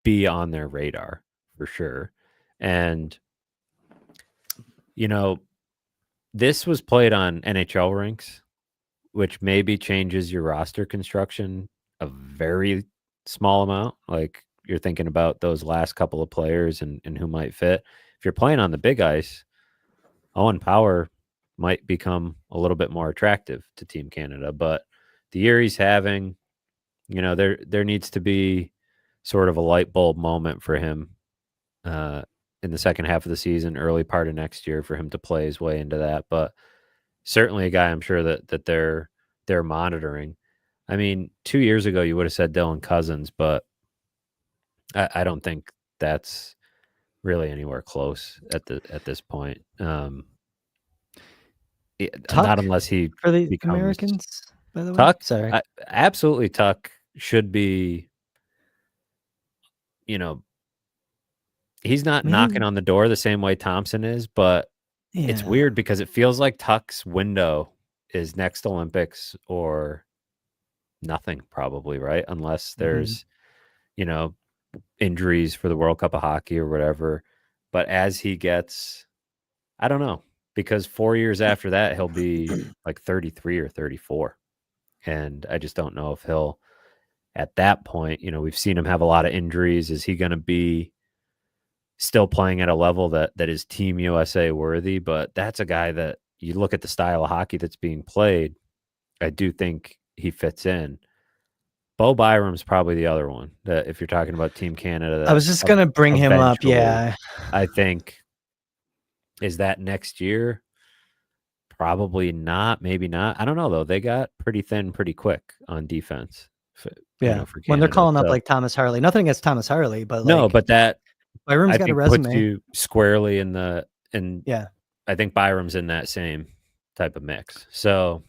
be on their radar for sure. And, this was played on NHL rinks, which maybe changes your roster construction a very small amount. Like you're thinking about those last couple of players and who might fit. If you're playing on the big ice, Owen Power might become a little bit more attractive to Team Canada. But the year he's having, there needs to be sort of a light bulb moment for him in the second half of the season, early part of next year, for him to play his way into that. But certainly a guy I'm sure that they're monitoring. I mean, 2 years ago you would have said Dylan Cousins, but I don't think that's really anywhere close at this point. Not
Tuck
unless he
for the
becomes
Americans, by the way.
Tuck.
Sorry.
Absolutely, Tuck should be. He's not knocking on the door the same way Thompson is, but it's weird because it feels like Tuck's window is next Olympics or nothing, probably, right? Unless there's, injuries for the World Cup of Hockey or whatever. But as he gets, I don't know, because 4 years after that, he'll be like 33 or 34. And I just don't know if he'll, at that point, we've seen him have a lot of injuries. Is he going to be still playing at a level that is Team USA worthy? But that's a guy that you look at the style of hockey that's being played, I do think he fits in. Bo Byram's probably the other one that, if you're talking about Team Canada,
I was just going to bring him up. Yeah.
I think, is that next year? Probably not. Maybe not. I don't know, though. They got pretty thin pretty quick on defense. For Canada,
when they're calling up like Thomas Harley. Nothing against Thomas Harley, but
no, but that
Byram's got a resume.
Puts you squarely in I think Byram's in that same type of mix. So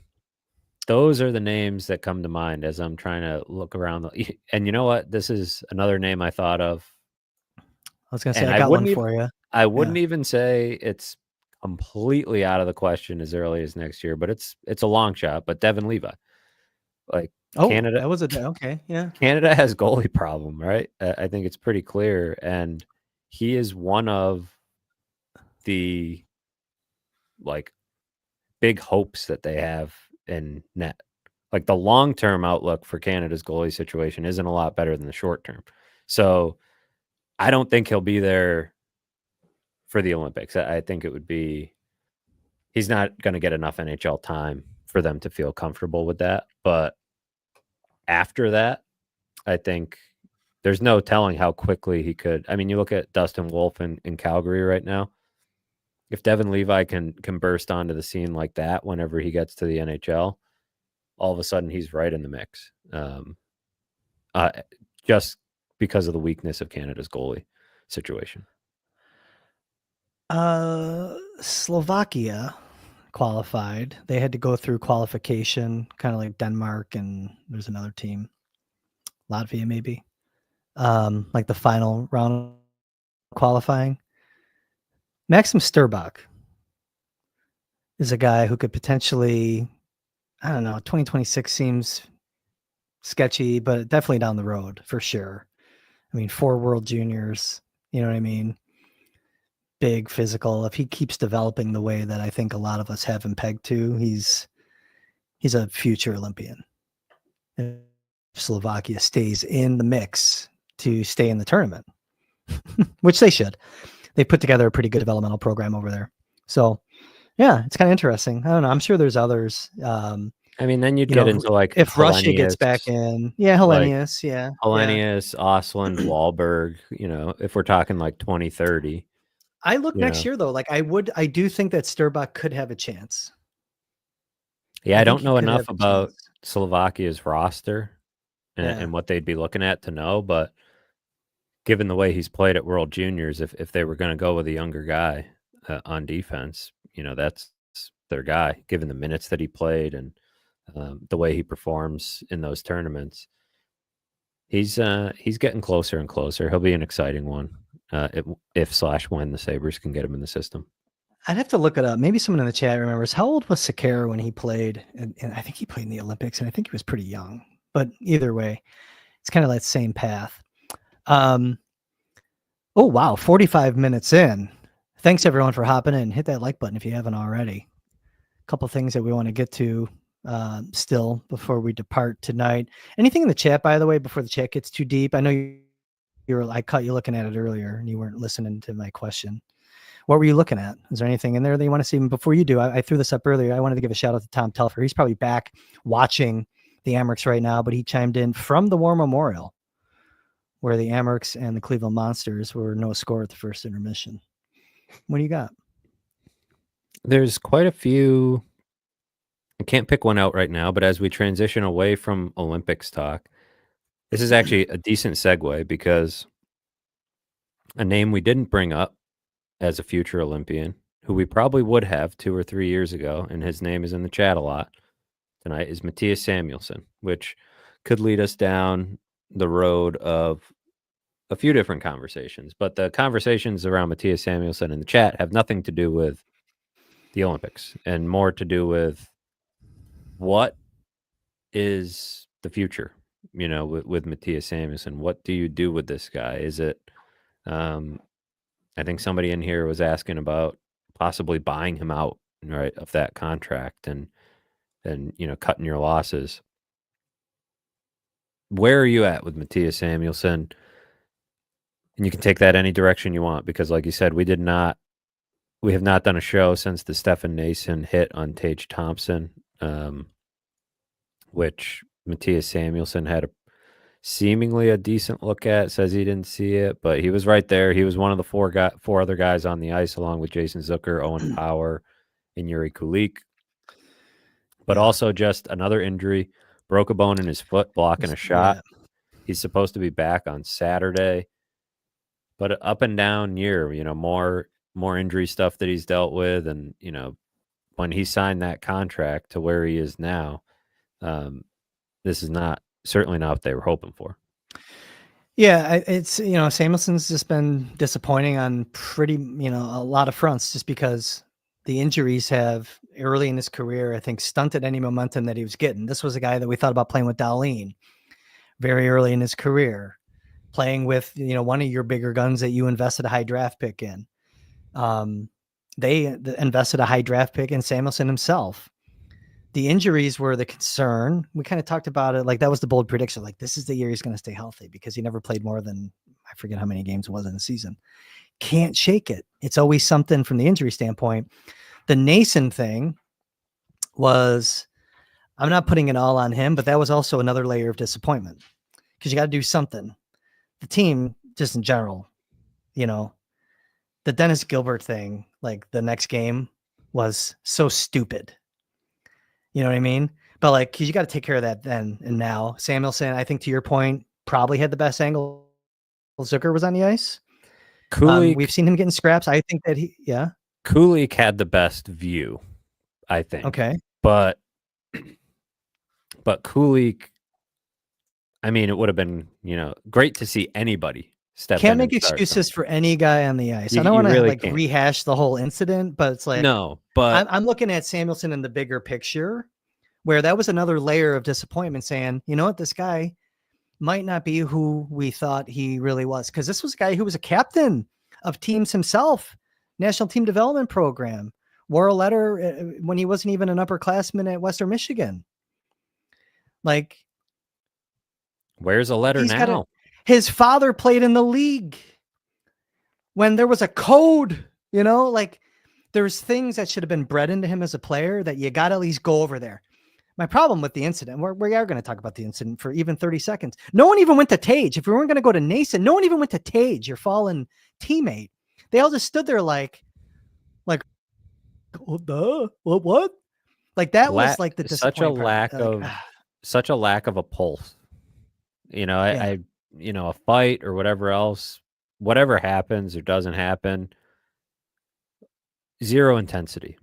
those are the names that come to mind as I'm trying to look around. And you know what? This is another name I thought of.
I was going to say, I got one for you.
I wouldn't even say it's completely out of the question as early as next year, but it's a long shot. But Devin Levi, Canada,
that was okay. Yeah.
Canada has goalie problem, right? I think it's pretty clear. And he is one of the big hopes that they have in net. Like the long-term outlook for Canada's goalie situation isn't a lot better than the short-term. So I don't think he'll be there for the Olympics. I think it would be, he's not going to get enough NHL time for them to feel comfortable with that. But after that, I think there's no telling how quickly he could. I mean, you look at Dustin Wolf in Calgary right now. If Devin Levi can burst onto the scene like that whenever he gets to the NHL, all of a sudden he's right in the mix. Just because of the weakness of Canada's goalie situation.
Slovakia qualified. They had to go through qualification, kind of like Denmark, and there's another team, Latvia maybe. Like the final round qualifying. Maxim Sturbach is a guy who could potentially, I don't know, 2026 seems sketchy, but definitely down the road for sure. I mean, 4 World Juniors, you know what I mean? Big, physical. If he keeps developing the way that I think a lot of us have him pegged to, he's a future Olympian. If Slovakia stays in the mix to stay in the tournament, which they should. They put together a pretty good developmental program over there. So, yeah, it's kind of interesting. I don't know. I'm sure there's others.
I mean, then you'd get into like
if Russia gets back in, Hellenius,
Hellenius, Osland, Wahlberg. If we're talking like 2030.
I look next year though. Like I do think that Sturbach could have a chance.
Yeah, I don't know enough about Slovakia's roster and what they'd be looking at to know, but given the way he's played at World Juniors, if they were going to go with a younger guy on defense, that's their guy, given the minutes that he played and the way he performs in those tournaments. He's getting closer and closer. He'll be an exciting one if/when the Sabres can get him in the system.
I'd have to look it up. Maybe someone in the chat remembers. How old was Sekera when he played? And I think he played in the Olympics, and I think he was pretty young. But either way, it's kind of that same path. Oh, wow. 45 minutes in. Thanks, everyone, for hopping in. Hit that like button if you haven't already. A couple things that we want to get to still before we depart tonight. Anything in the chat, by the way, before the chat gets too deep? I know I caught you looking at it earlier and you weren't listening to my question. What were you looking at? Is there anything in there that you want to see? Before you do, I threw this up earlier. I wanted to give a shout out to Tom Telfer. He's probably back watching the Amerks right now, but he chimed in from the War Memorial, where the Amerks and the Cleveland Monsters were no score at the first intermission. What do you got?
There's quite a few. I can't pick one out right now, but as we transition away from Olympics talk, this is actually a decent segue because a name we didn't bring up as a future Olympian, who we probably would have 2 or 3 years ago, and his name is in the chat a lot tonight, is Matthias Samuelsson, which could lead us down the road of a few different conversations. But the conversations around Matthias Samuelsson in the chat have nothing to do with the Olympics and more to do with what is the future, with Matthias Samuelsson. What do you do with this guy? Is it, I think somebody in here was asking about possibly buying him out, right, of that contract and cutting your losses. Where are you at with Matthias Samuelsson? And you can take that any direction you want, because like you said, we have not done a show since the Stefan Nason hit on Tage Thompson, which Matthias Samuelsson had seemingly a decent look at. Says he didn't see it, but he was right there. He was one of the four other guys on the ice, along with Jason Zucker, Owen Power, and Yuri Kulik. But also just another injury, broke a bone in his foot blocking a shot. Yeah. He's supposed to be back on Saturday, but up and down year, more injury stuff that he's dealt with. And, when he signed that contract to where he is now, this is certainly not what they were hoping for.
Yeah, it's, Samuelsson's just been disappointing on pretty, a lot of fronts, just because the injuries have early in his career, I think, stunted any momentum that he was getting. This was a guy that we thought about playing with Dahlin very early in his career, playing with, one of your bigger guns that you invested a high draft pick in. They invested a high draft pick in Samuelsson himself. The injuries were the concern. We kind of talked about it. Like, that was the bold prediction. Like, this is the year he's going to stay healthy, because he never played more than, I forget how many games it was in the season. Can't shake it. It's always something from the injury standpoint. The Nason thing was, I'm not putting it all on him, but that was also another layer of disappointment, because you got to do something. The team, just in general, the Dennis Gilbert thing, like the next game, was so stupid. You know what I mean? But like, cause you got to take care of that then and now. Samuelsson, I think, to your point, probably had the best angle. Zucker was on the ice.
Kulik,
we've seen him getting scraps. I think that
Kulik had the best view, I think.
Okay.
But Kulik, I mean, it would have been, great to see anybody step in.
Can't make excuses for any guy on the ice. I don't want to really rehash the whole incident, but it's like,
no, but
I'm looking at Samuelsson in the bigger picture, where that was another layer of disappointment, saying, you know what, this guy might not be who we thought he really was. Because this was a guy who was a captain of teams himself, National Team Development Program, wore a letter when he wasn't even an upperclassman at Western Michigan. Like,
where's a letter now?
His father played in the league when there was a code, like, there's things that should have been bred into him as a player that you got to at least go over there. My problem with the incident, we are going to talk about the incident for even 30 seconds. No one even went to Tage. If we weren't going to go to Nason, no one even went to Tage, your fallen teammate. They all just stood there like, what? Like, that was like the
such a lack of a pulse. A fight or whatever else, whatever happens or doesn't happen, zero intensity.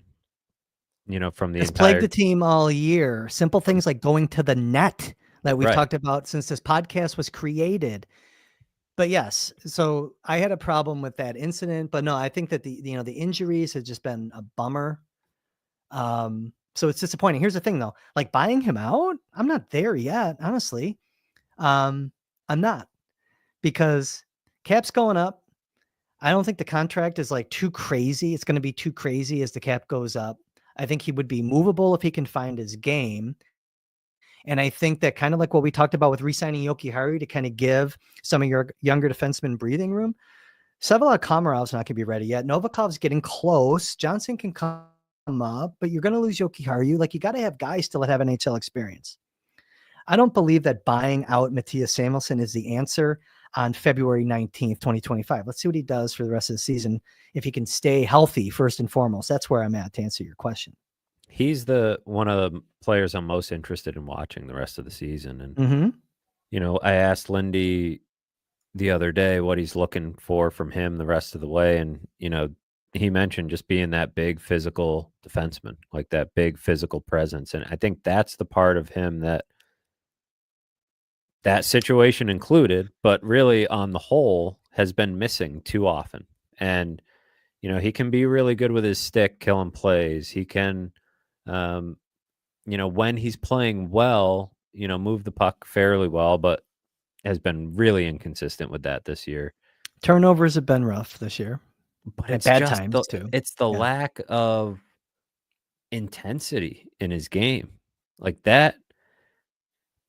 From the
it's plagued the team all year. Simple things like going to the net that we've talked about since this podcast was created. But yes, so I had a problem with that incident, but no, I think that the injuries have just been a bummer. So it's disappointing. Here's the thing though, like, buying him out, I'm not there yet, honestly. I'm not, because cap's going up. I don't think the contract is like too crazy. It's going to be too crazy as the cap goes up. I think he would be movable if he can find his game. And I think that kind of like what we talked about with re-signing Jokiharju to kind of give some of your younger defensemen breathing room. Savila Komarov's not going to be ready yet. Novikov's getting close. Johnson can come up, but you're going to lose Jokiharju. Like, you got to have guys still that have NHL experience. I don't believe that buying out Matthias Samuelsson is the answer on February 19th, 2025. Let's see what he does for the rest of the season. If he can stay healthy, first and foremost, that's where I'm at to answer your question.
He's one of the players I'm most interested in watching the rest of the season. And, I asked Lindy the other day what he's looking for from him the rest of the way. And, he mentioned just being that big physical defenseman, like that big physical presence. And I think that's the part of him that situation included, but really on the whole has been missing too often. And, he can be really good with his stick, killing plays. He can, when he's playing well, move the puck fairly well, but has been really inconsistent with that this year.
Turnovers have been rough this year,
but
at
it's
bad
just
times too.
It's the lack of intensity in his game. Like that,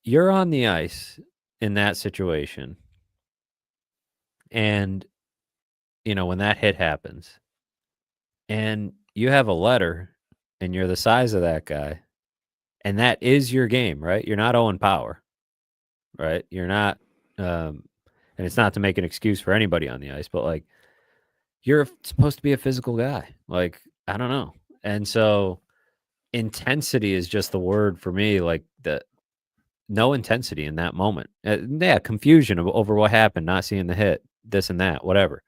you're on the ice in that situation. And, when that hit happens and you have a letter and you're the size of that guy, and that is your game, right? You're not Owen Power, right? You're not, and it's not to make an excuse for anybody on the ice, but like, you're supposed to be a physical guy. Like, I don't know. And so intensity is just the word for me, like no intensity in that moment. Confusion over what happened, not seeing the hit, this and that, whatever.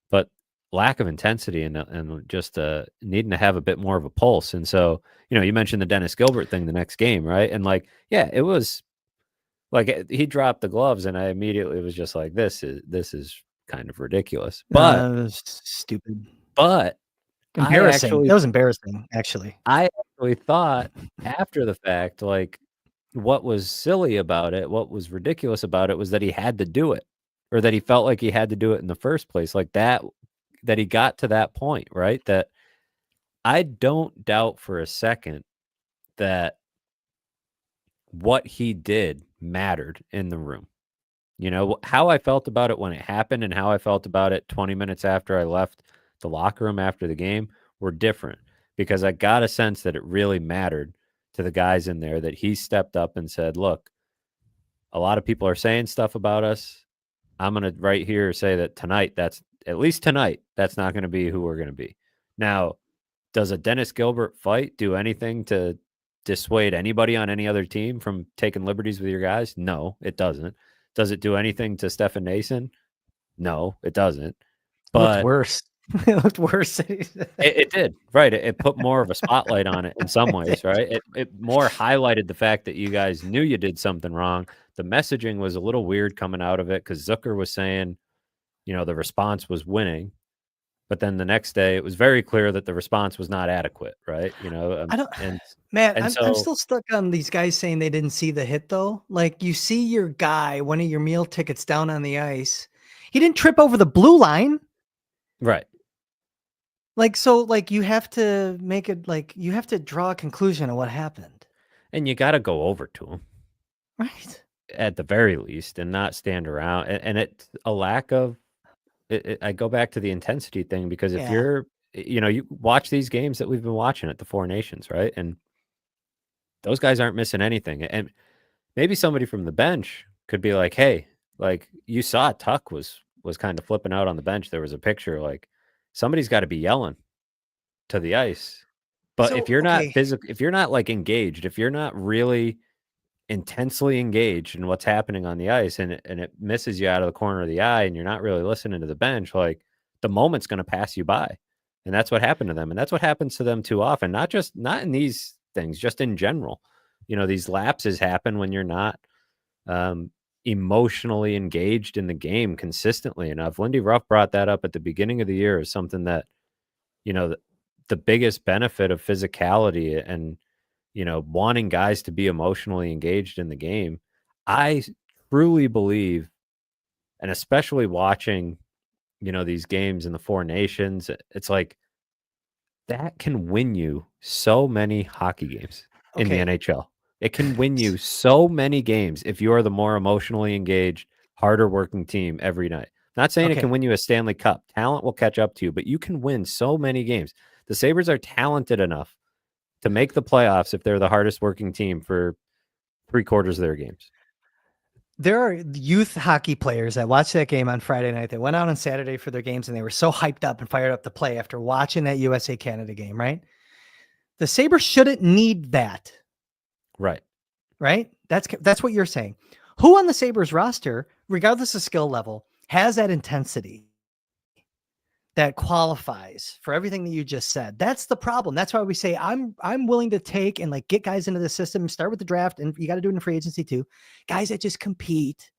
But lack of intensity and just needing to have a bit more of a pulse. And so, you mentioned the Dennis Gilbert thing the next game, right? And like, yeah, it was like he dropped the gloves, and I immediately was just like, this is kind of ridiculous. But
stupid.
But
embarrassing. That was embarrassing, actually.
I actually thought after the fact, like, what was silly about it, what was ridiculous about it was that he had to do it, or that he felt like he had to do it in the first place, like that he got to that point, right? That I don't doubt for a second that what he did mattered in the room. How I felt about it when it happened and how I felt about it 20 minutes after I left the locker room after the game were different, because I got a sense that it really mattered to the guys in there, that he stepped up and said, look, a lot of people are saying stuff about us. I'm going to right here say that tonight, that's not going to be who we're going to be. Now, does a Dennis Gilbert fight do anything to dissuade anybody on any other team from taking liberties with your guys? No, it doesn't. Does it do anything to Stefan Nason? No, it doesn't. But
it looked worse. It looked worse.
It did, right? It put more of a spotlight on it in some ways, right? It more highlighted the fact that you guys knew you did something wrong. The messaging was a little weird coming out of it, because Zucker was saying, the response was winning, but then the next day it was very clear that the response was not adequate, right?
I don't, I'm still stuck on these guys saying they didn't see the hit though. Like, you see your guy, one of your meal tickets, down on the ice. He didn't trip over the blue line.
Right.
Like, so like you have to make it, like you have to draw a conclusion of what happened.
And you got to go over to him.
Right.
At the very least, and not stand around. And it's a lack of, I go back to the intensity thing, because if you're, you watch these games that we've been watching at the Four Nations, right? And those guys aren't missing anything. And maybe somebody from the bench could be like, hey, like, you saw Tuck was kind of flipping out on the bench. There was a picture, like, somebody's got to be yelling to the ice. But if you're not physical, if you're not like engaged, if you're not really intensely engaged in what's happening on the ice, and it misses you out of the corner of the eye, and you're not really listening to the bench, like, the moment's going to pass you by. And that's what happened to them. And that's what happens to them too often. Not in these things, just in general. These lapses happen when you're not emotionally engaged in the game consistently enough. Lindy Ruff brought that up at the beginning of the year as something that, the biggest benefit of physicality and, wanting guys to be emotionally engaged in the game. I truly believe, and especially watching, these games in the Four Nations, it's like that can win you so many hockey games in the
Okay.
NHL. It can win you so many games if you are the more emotionally engaged, harder working team every night. Not saying it can
Okay.
win you a Stanley Cup. Talent will catch up to you, but you can win so many games. The Sabres are talented enough to make the playoffs if they're the hardest working team for 3/4 of their games.
There are youth hockey players that watched that game on Friday night that went out on Saturday for their games and they were so hyped up and fired up to play after watching that USA Canada game, right? The Sabres shouldn't need that,
Right.
right? That's what you're saying. Who on the Sabres roster, regardless of skill level, has that intensity that qualifies for everything that you just said? That's the problem. That's why we say I'm willing to take and like get guys into the system, start with the draft, and you got to do it in free agency too. Guys that just compete,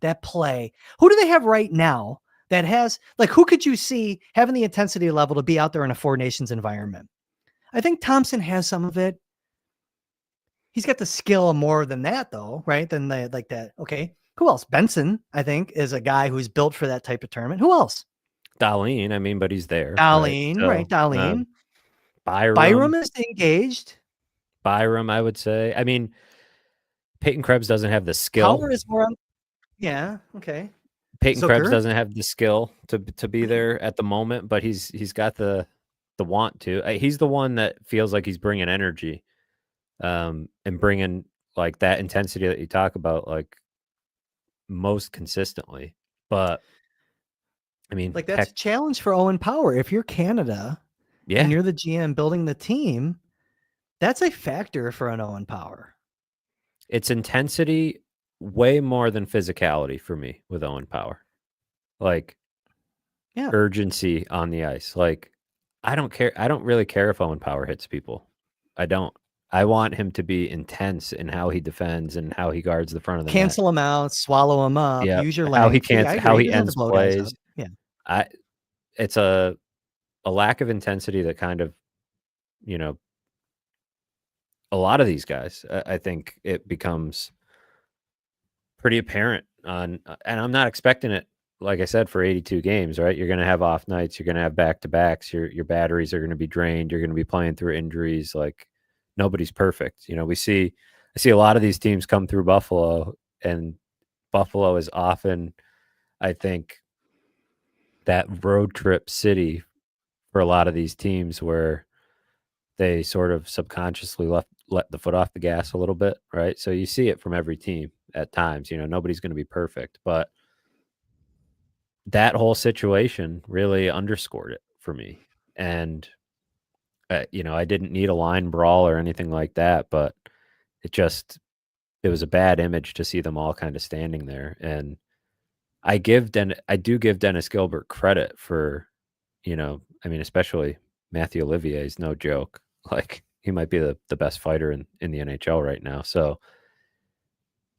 that play. Who do they have right now that has, like, who could you see having the intensity level to be out there in a Four Nations environment? I think Thompson has some of it. He's got the skill more than that though, right? Than the, like that. Okay. Who else? Benson, I think, is a guy who's built for that type of tournament. Who else?
Darlene, I mean, but he's there, right?
Darlene, right?
So,
Darlene.
Byram,
Byram is engaged.
Byram, I would say. I mean, Peyton Krebs doesn't have the skill.
Power is more on. Yeah. Okay.
Peyton Krebs
Zucker.
doesn't have the skill to be there at the moment, but he's got the want to. He's the one that feels like he's bringing energy, and bringing like that intensity that you talk about, like most consistently. But I mean,
Like that's a challenge for Owen Power. If you're Canada and you're the GM building the team, that's a factor for an Owen Power.
It's intensity way more than physicality for me with Owen Power. Like,
yeah,
urgency on the ice. Like, I don't care. I don't really care if Owen Power hits people. I don't. I want him to be intense in how he defends and how he guards the front of the net.
Cancel him out, swallow him up,
Yeah,
use your
how he
length.
can't,
I
how
agree.
he
Doesn't have to
ends
blow guys
plays.
up. Yeah,
It's a lack of intensity that kind of, you know, a lot of these guys. I think it becomes pretty apparent on, and I'm not expecting it. Like I said, for 82 games, right? You're going to have off nights. You're going to have back to backs. Your batteries are going to be drained. You're going to be playing through injuries. Like, nobody's perfect. I see a lot of these teams come through Buffalo, and Buffalo is often, I think, that road trip city for a lot of these teams where they sort of subconsciously let the foot off the gas a little bit, right? So you see it from every team at times. Nobody's going to be perfect, but that whole situation really underscored it for me. And I didn't need a line brawl or anything like that, but it was a bad image to see them all kind of standing there. And I do give Dennis Gilbert credit for, especially Matthew Olivier is no joke. Like, he might be the best fighter in the NHL right now. So,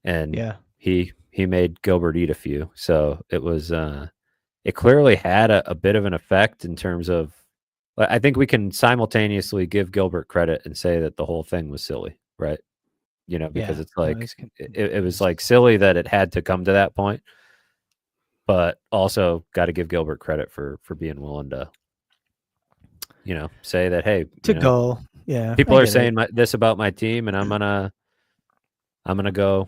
and
yeah.
he made Gilbert eat a few. So it was, it clearly had a bit of an effect in terms of, I think we can simultaneously give Gilbert credit and say that the whole thing was silly, right? Because it's like, it was like silly that it had to come to that point, but also got to give Gilbert credit for being willing to, say that, hey,
go. Yeah.
People are saying this about my team, and I'm going to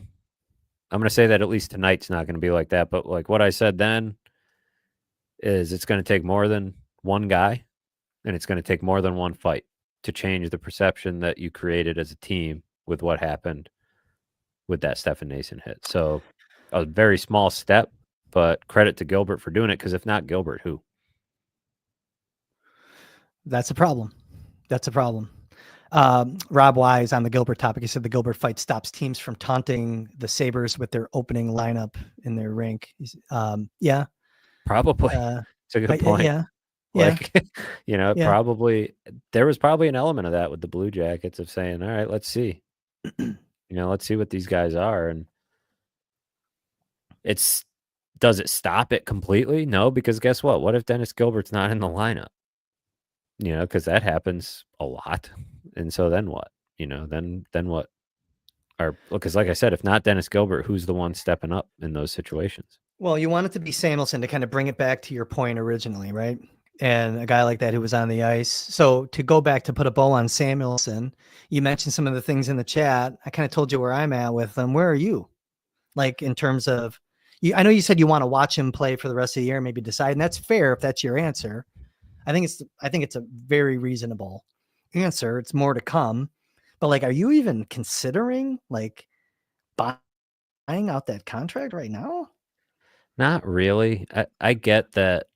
say that at least tonight's not going to be like that. But like what I said then is, it's going to take more than one guy, and it's going to take more than one fight to change the perception that you created as a team with what happened with that Stefan Nason hit. So a very small step, but credit to Gilbert for doing it, because if not Gilbert, who?
That's a problem. Rob Wise on the Gilbert topic, he said the Gilbert fight stops teams from taunting the Sabres with their opening lineup in their rink. Yeah.
Probably. It's a good point.
Yeah.
Like,
Yeah.
probably, there was probably an element of that with the Blue Jackets of saying, all right, let's see. Let's see what these guys are. And does it stop it completely? No, because guess what? What if Dennis Gilbert's not in the lineup? Because that happens a lot. And so then what? Then what? Because like I said, if not Dennis Gilbert, who's the one stepping up in those situations?
Well, you want it to be Samuelsson to kind of bring it back to your point originally, right? and a guy like that who was on the ice. So to go back to put a bow on Samuelson, you mentioned some of the things in the chat. I kind of told you where I'm at with them. Where are you? Like in terms of, I know you said you want to watch him play for the rest of the year, maybe decide, and that's fair if that's your answer. I think it's a very reasonable answer. It's more to come, but like, are you even considering like buying out that contract right now?
Not really. I get that,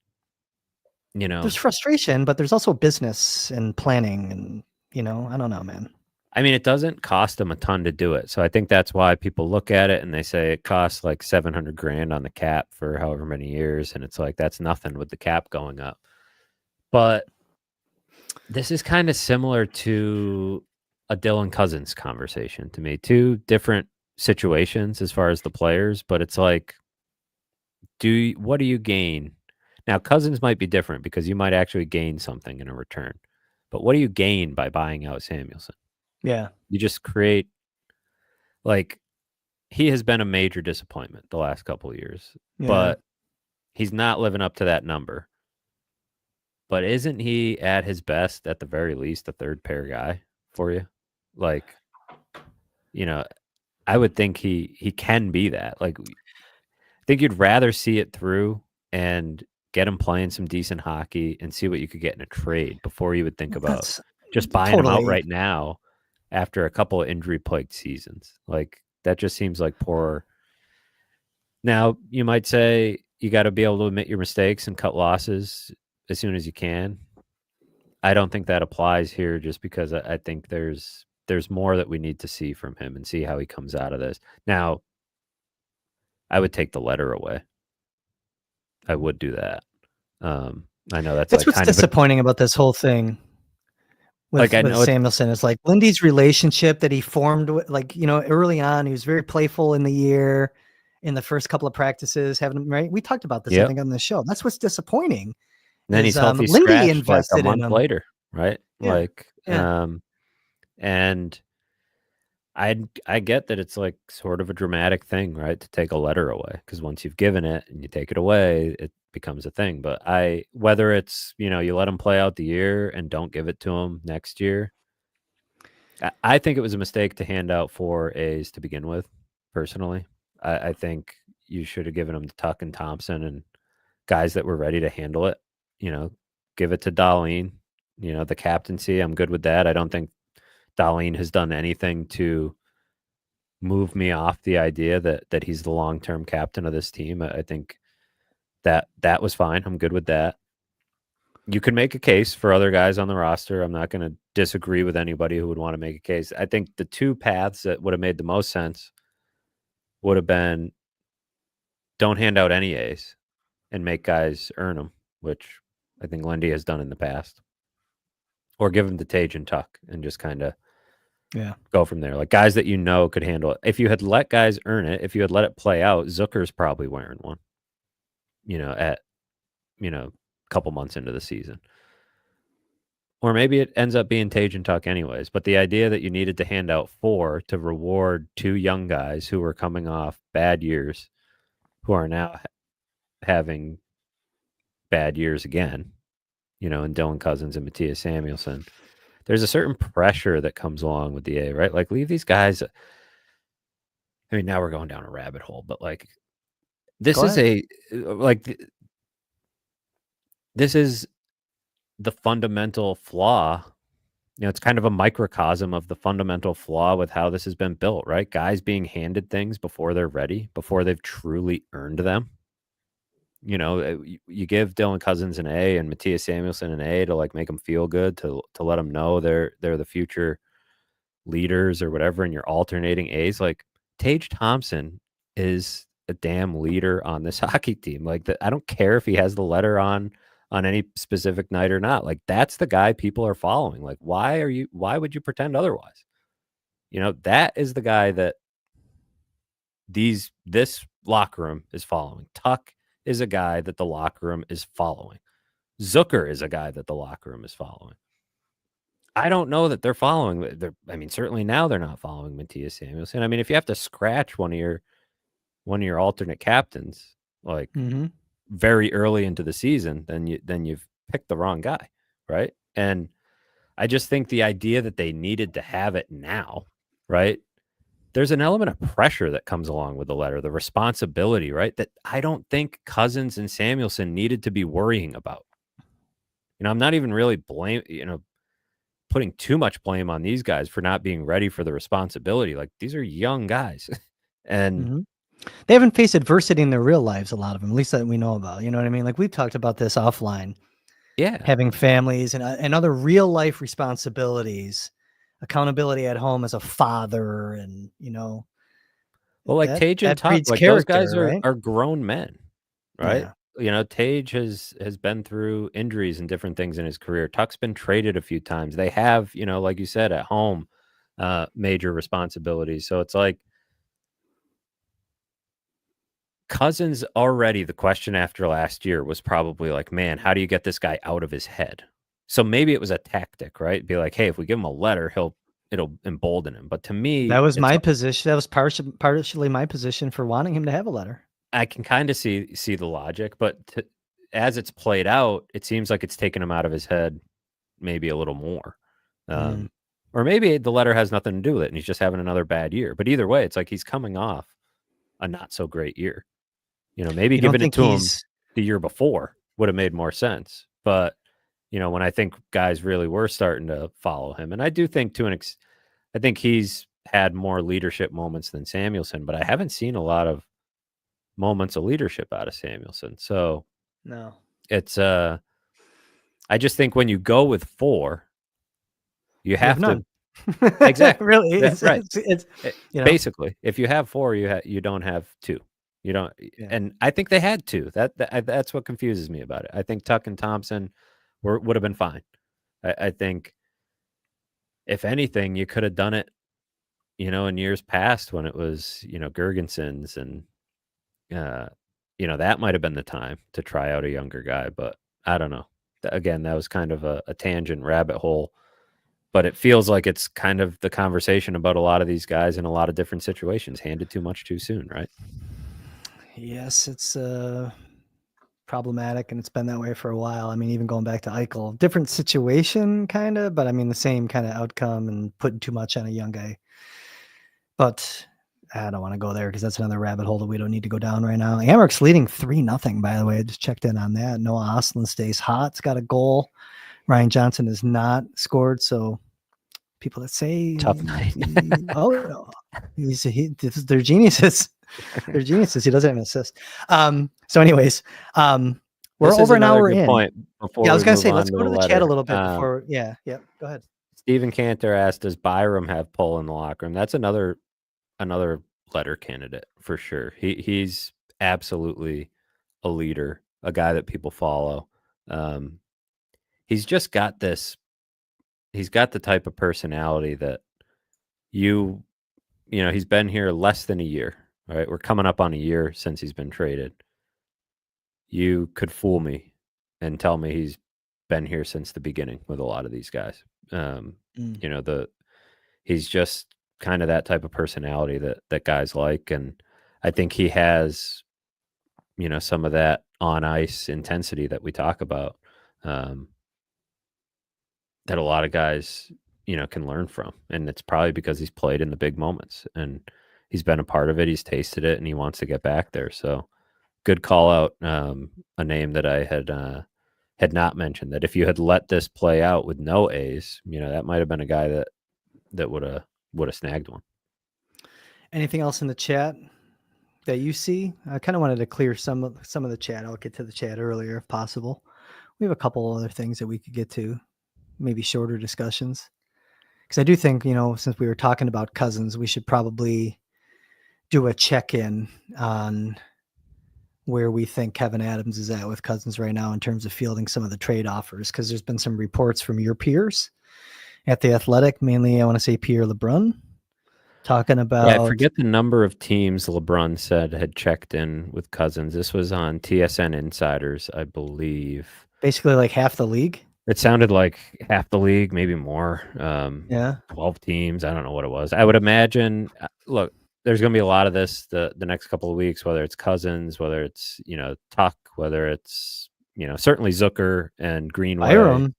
There's frustration, but there's also business and planning, and I don't know, man.
I mean, it doesn't cost them a ton to do it. So I think that's why people look at it and they say it costs like 700 grand on the cap for however many years. And it's like, that's nothing with the cap going up. But this is kind of similar to a Dylan Cousins conversation to me. Two different situations as far as the players, but it's like, what do you gain? Now, Cousins might be different because you might actually gain something in a return. But what do you gain by buying out Samuelson?
Yeah.
You just create, like, he has been a major disappointment the last couple of years, but he's not living up to that number. But isn't he at his best, at the very least, a third pair guy for you? Like, I would think he can be that. Like, I think you'd rather see it through and get him playing some decent hockey and see what you could get in a trade before you would think about just buying him out right now after a couple of injury-plagued seasons. Like, that just seems like poor. Now, you might say you got to be able to admit your mistakes and cut losses as soon as you can. I don't think that applies here just because I think there's more that we need to see from him and see how he comes out of this. Now, I would take the letter away. I would do that. I know that's like
what's
kind
disappointing about this whole thing with Samuelson is like Lindy's relationship that he formed with, like, early on, he was very playful in the year, in the first couple of practices, right? We talked about this, I think, on the show. That's what's disappointing.
And then he's healthy
Lindy
scratched like a month later, right?
Yeah.
And I get that it's like sort of a dramatic thing, right? To take a letter away, because once you've given it and you take it away, it becomes a thing. But whether it's, you let him play out the year and don't give it to him next year, I think it was a mistake to hand out 4 A's to begin with, personally. I think you should have given them to Tuck and Thompson and guys that were ready to handle it. Give it to Dahlin, the captaincy. I'm good with that. I don't think Dahlin has done anything to move me off the idea that he's the long-term captain of this team. I think that was fine. I'm good with that. You can make a case for other guys on the roster. I'm not going to disagree with anybody who would want to make a case. I think the two paths that would have made the most sense would have been don't hand out any A's and make guys earn them, which I think Lindy has done in the past. Or give them to Tage and Tuck and just kind of go from there. Like guys that could handle it. If you had let guys earn it, if you had let it play out, Zucker's probably wearing one, at, a couple months into the season. Or maybe it ends up being Tage and Tuck anyways. But the idea that you needed to hand out 4 to reward 2 young guys who were coming off bad years, who are now having bad years again, and Dylan Cousins and Matthias Samuelson, there's a certain pressure that comes along with the A, right? Like, leave these guys. I mean, now we're going down a rabbit hole, but like, this is this is the fundamental flaw. It's kind of a microcosm of the fundamental flaw with how this has been built, right? Guys being handed things before they're ready, before they've truly earned them. You give Dylan Cousins an A and Matthias Samuelson an A to like make them feel good, to let them know they're the future leaders or whatever, and you're alternating A's. Like, Tage Thompson is a damn leader on this hockey team. Like, I don't care if he has the letter on any specific night or not. Like, that's the guy people are following. Like, why would you pretend otherwise? That is the guy that this locker room is following. Tuck is a guy that the locker room is following. Zucker is a guy that the locker room is following. I don't know that they're following. Certainly now they're not following Matthias Samuelson. I mean, if you have to scratch one of your alternate captains, like very early into the season, then you've picked the wrong guy, right? And I just think the idea that they needed to have it now, right? There's an element of pressure that comes along with the letter, the responsibility, right? That I don't think Cousins and Samuelson needed to be worrying about. I'm not even really putting too much blame on these guys for not being ready for the responsibility. Like, these are young guys. And
they haven't faced adversity in their real lives, a lot of them, at least that we know about. You know what I mean? Like, we've talked about this offline.
yeah,
Having families and other real life responsibilities, accountability at home as a father, and
well, like Tage and
that
Tuck,
breeds
like those guys
character, right?
are grown men, right?
Yeah.
Tage has been through injuries and different things in his career. Tuck's been traded a few times. They have, like you said, at home, major responsibilities. So it's like Cousins already, the question after last year was probably like, man, how do you get this guy out of his head? So maybe it was a tactic, right? Be like, hey, if we give him a letter, it'll embolden him. But to me,
That was my position. That was partially my position for wanting him to have a letter.
I can kind of see the logic, but as it's played out, it seems like it's taken him out of his head maybe a little more. Or maybe the letter has nothing to do with it and he's just having another bad year. But either way, it's like he's coming off a not so great year. Maybe giving it to him the year before would have made more sense. But, when I think guys really were starting to follow him, and I do think I think he's had more leadership moments than Samuelson, but I haven't seen a lot of moments of leadership out of Samuelson. So
no,
it's I just think when you go with 4, you have
none.
to exactly
Really, it's
basically if you have 4, you don't have 2. You don't, and I think they had 2. That's what confuses me about it. I think Tuck and Thompson would have been fine. I think if anything, you could have done it, in years past when it was, Gergensons and that might have been the time to try out a younger guy, but I don't know. Again, that was kind of a tangent rabbit hole, but it feels like it's kind of the conversation about a lot of these guys in a lot of different situations handed too much too soon, right?
Yes, it's problematic, and it's been that way for a while. I mean, even going back to Eichel, different situation kind of, but I mean the same kind of outcome, and putting too much on a young guy. But I don't want to go there because that's another rabbit hole that we don't need to go down right now. Amherst's leading 3-0, by the way. I just checked in on that. Noah Ostlund stays hot. It's got a goal. Ryan Johnson has not scored. So people that say
tough night.
They're geniuses. They're geniuses. He doesn't have an assist. So anyways, we're over an hour in.
Point
yeah, I was going to say, let's go to the chat a little bit before. Yeah. Go ahead.
Stephen Cantor asked, does Byram have pull in the locker room? That's another letter candidate for sure. He's absolutely a leader, a guy that people follow. He's just got this. He's got the type of personality that he's been here less than a year. Right, we're coming up on a year since he's been traded. You could fool me and tell me he's been here since the beginning with a lot of these guys. He's just kind of that type of personality that guys like, and I think he has some of that on ice intensity that we talk about, that a lot of guys can learn from, and it's probably because he's played in the big moments and he's been a part of it, he's tasted it, and he wants to get back there. So good call out, a name that I had not mentioned, that if you had let this play out with no A's, that might have been a guy that would have snagged one.
Anything else in the chat that you see? I kind of wanted to clear some of the chat. I'll get to the chat earlier if possible. We have a couple other things that we could get to, maybe shorter discussions. Because I do think, since we were talking about Cousins, we should probably do a check-in on where we think Kevin Adams is at with Cousins right now in terms of fielding some of the trade offers. Because there's been some reports from your peers at The Athletic, mainly I want to say Pierre LeBrun, talking about...
Yeah, I forget the number of teams LeBrun said had checked in with Cousins. This was on TSN Insiders, I believe.
Basically like half the league?
It sounded like half the league, maybe more. 12 teams. I don't know what it was. I would imagine, look, there's going to be a lot of this the next couple of weeks, whether it's Cousins, whether it's, Tuck, whether it's, certainly Zucker and Greenway,
Byram.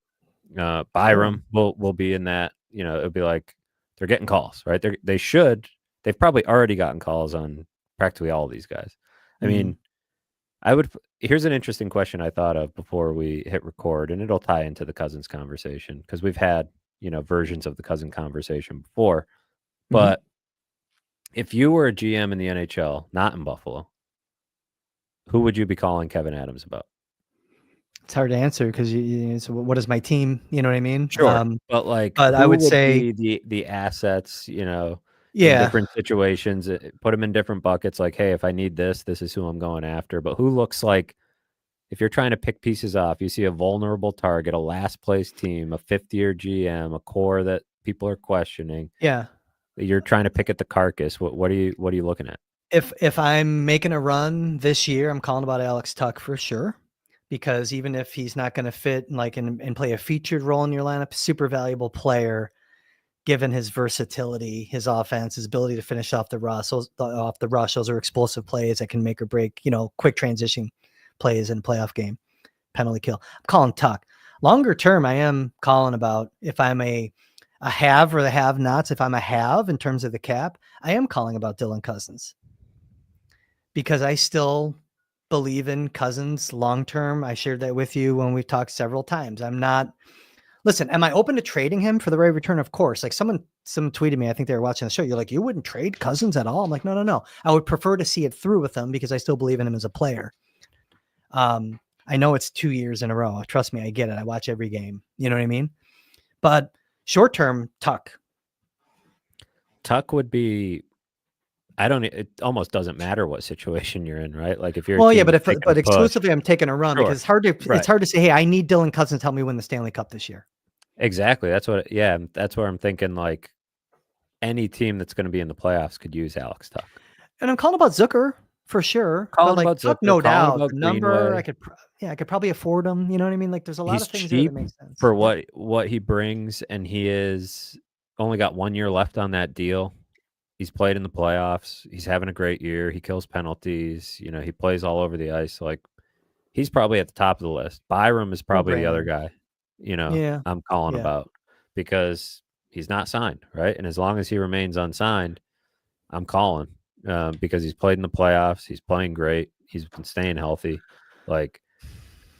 Byram will be in that. It'll be like they're getting calls, right? They've probably already gotten calls on practically all of these guys. I mean, here's an interesting question I thought of before we hit record, and it'll tie into the Cousins conversation because we've had, versions of the Cousin conversation before. But if you were a GM in the NHL, not in Buffalo, who would you be calling Kevin Adams about?
It's hard to answer because so what is my team? You know what I mean?
Sure. But
I would say
be the assets, in
yeah,
different situations, put them in different buckets. Like, hey, if I need this is who I'm going after. But who looks like, if you're trying to pick pieces off, you see a vulnerable target, a last place team, a 5th-year GM, a core that people are questioning.
yeah.
You're trying to pick at the carcass. What are you looking at?
If I'm making a run this year, I'm calling about Alex Tuch for sure. Because even if he's not going to fit and play a featured role in your lineup, super valuable player, given his versatility, his offense, his ability to finish off the rush. Those are explosive plays that can make or break, quick transition plays in a playoff game, penalty kill. I'm calling Tuch. Longer term, I am calling about if I'm a have or the have nots. If I'm a have in terms of the cap, I am calling about Dylan Cousins. Because I still believe in Cousins long-term. I shared that with you when we've talked several times. Am I open to trading him for the right return? Of course. Like someone tweeted me, I think they were watching the show. You're like, you wouldn't trade Cousins at all? I'm like, no. I would prefer to see it through with him because I still believe in him as a player. I know it's 2 years in a row. Trust me, I get it. I watch every game. You know what I mean? But short-term, Tuch
would be, it almost doesn't matter what situation you're in, right? Like if you're
but exclusively I'm taking a run because it's hard to say, hey, I need Dylan Cousins to help me win the Stanley Cup this year.
Exactly. That's where I'm thinking, like any team that's going to be in the playoffs could use Alex Tuch.
And I'm calling about Zucker for sure.
Calling about Zucker,
no doubt. The number
Greenway.
I could probably afford him. You know what I mean? Like there's a lot of things that make sense
for what he brings, and he is only got 1 year left on that deal. He's played in the playoffs. He's having a great year. He kills penalties. He plays all over the ice. Like he's probably at the top of the list. Byram is probably the other guy, I'm calling about because he's not signed, right? And as long as he remains unsigned, I'm calling because he's played in the playoffs. He's playing great. He's been staying healthy. Like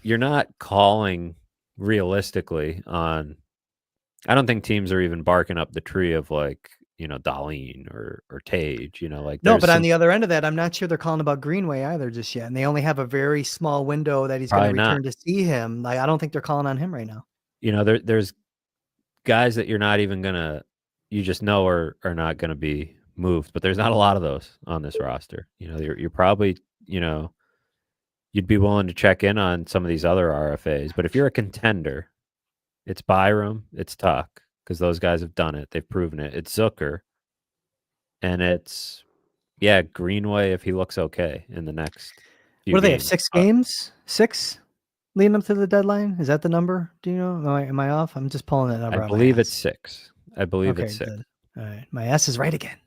you're not calling realistically on. I don't think teams are even barking up the tree of like, Dahlin or Tage, like
no, but on the other end of that, I'm not sure they're calling about Greenway either just yet. And they only have a very small window that he's going to return to see him. Like, I don't think they're calling on him right now.
There's guys that you're not even you just know are not going to be moved, but there's not a lot of those on this roster. You're probably, you'd be willing to check in on some of these other RFAs, but if you're a contender, it's Byram, it's Tuch, because those guys have done it. They've proven it. It's Zucker. And it's, Greenway if he looks okay in the next few
What do they have,
games.
6 games? 6 leading up to the deadline? Is that the number? Do you know? Am I off? I'm just pulling that number out.
I believe it's 6. It's 6.
Good. All right. My ass is right again.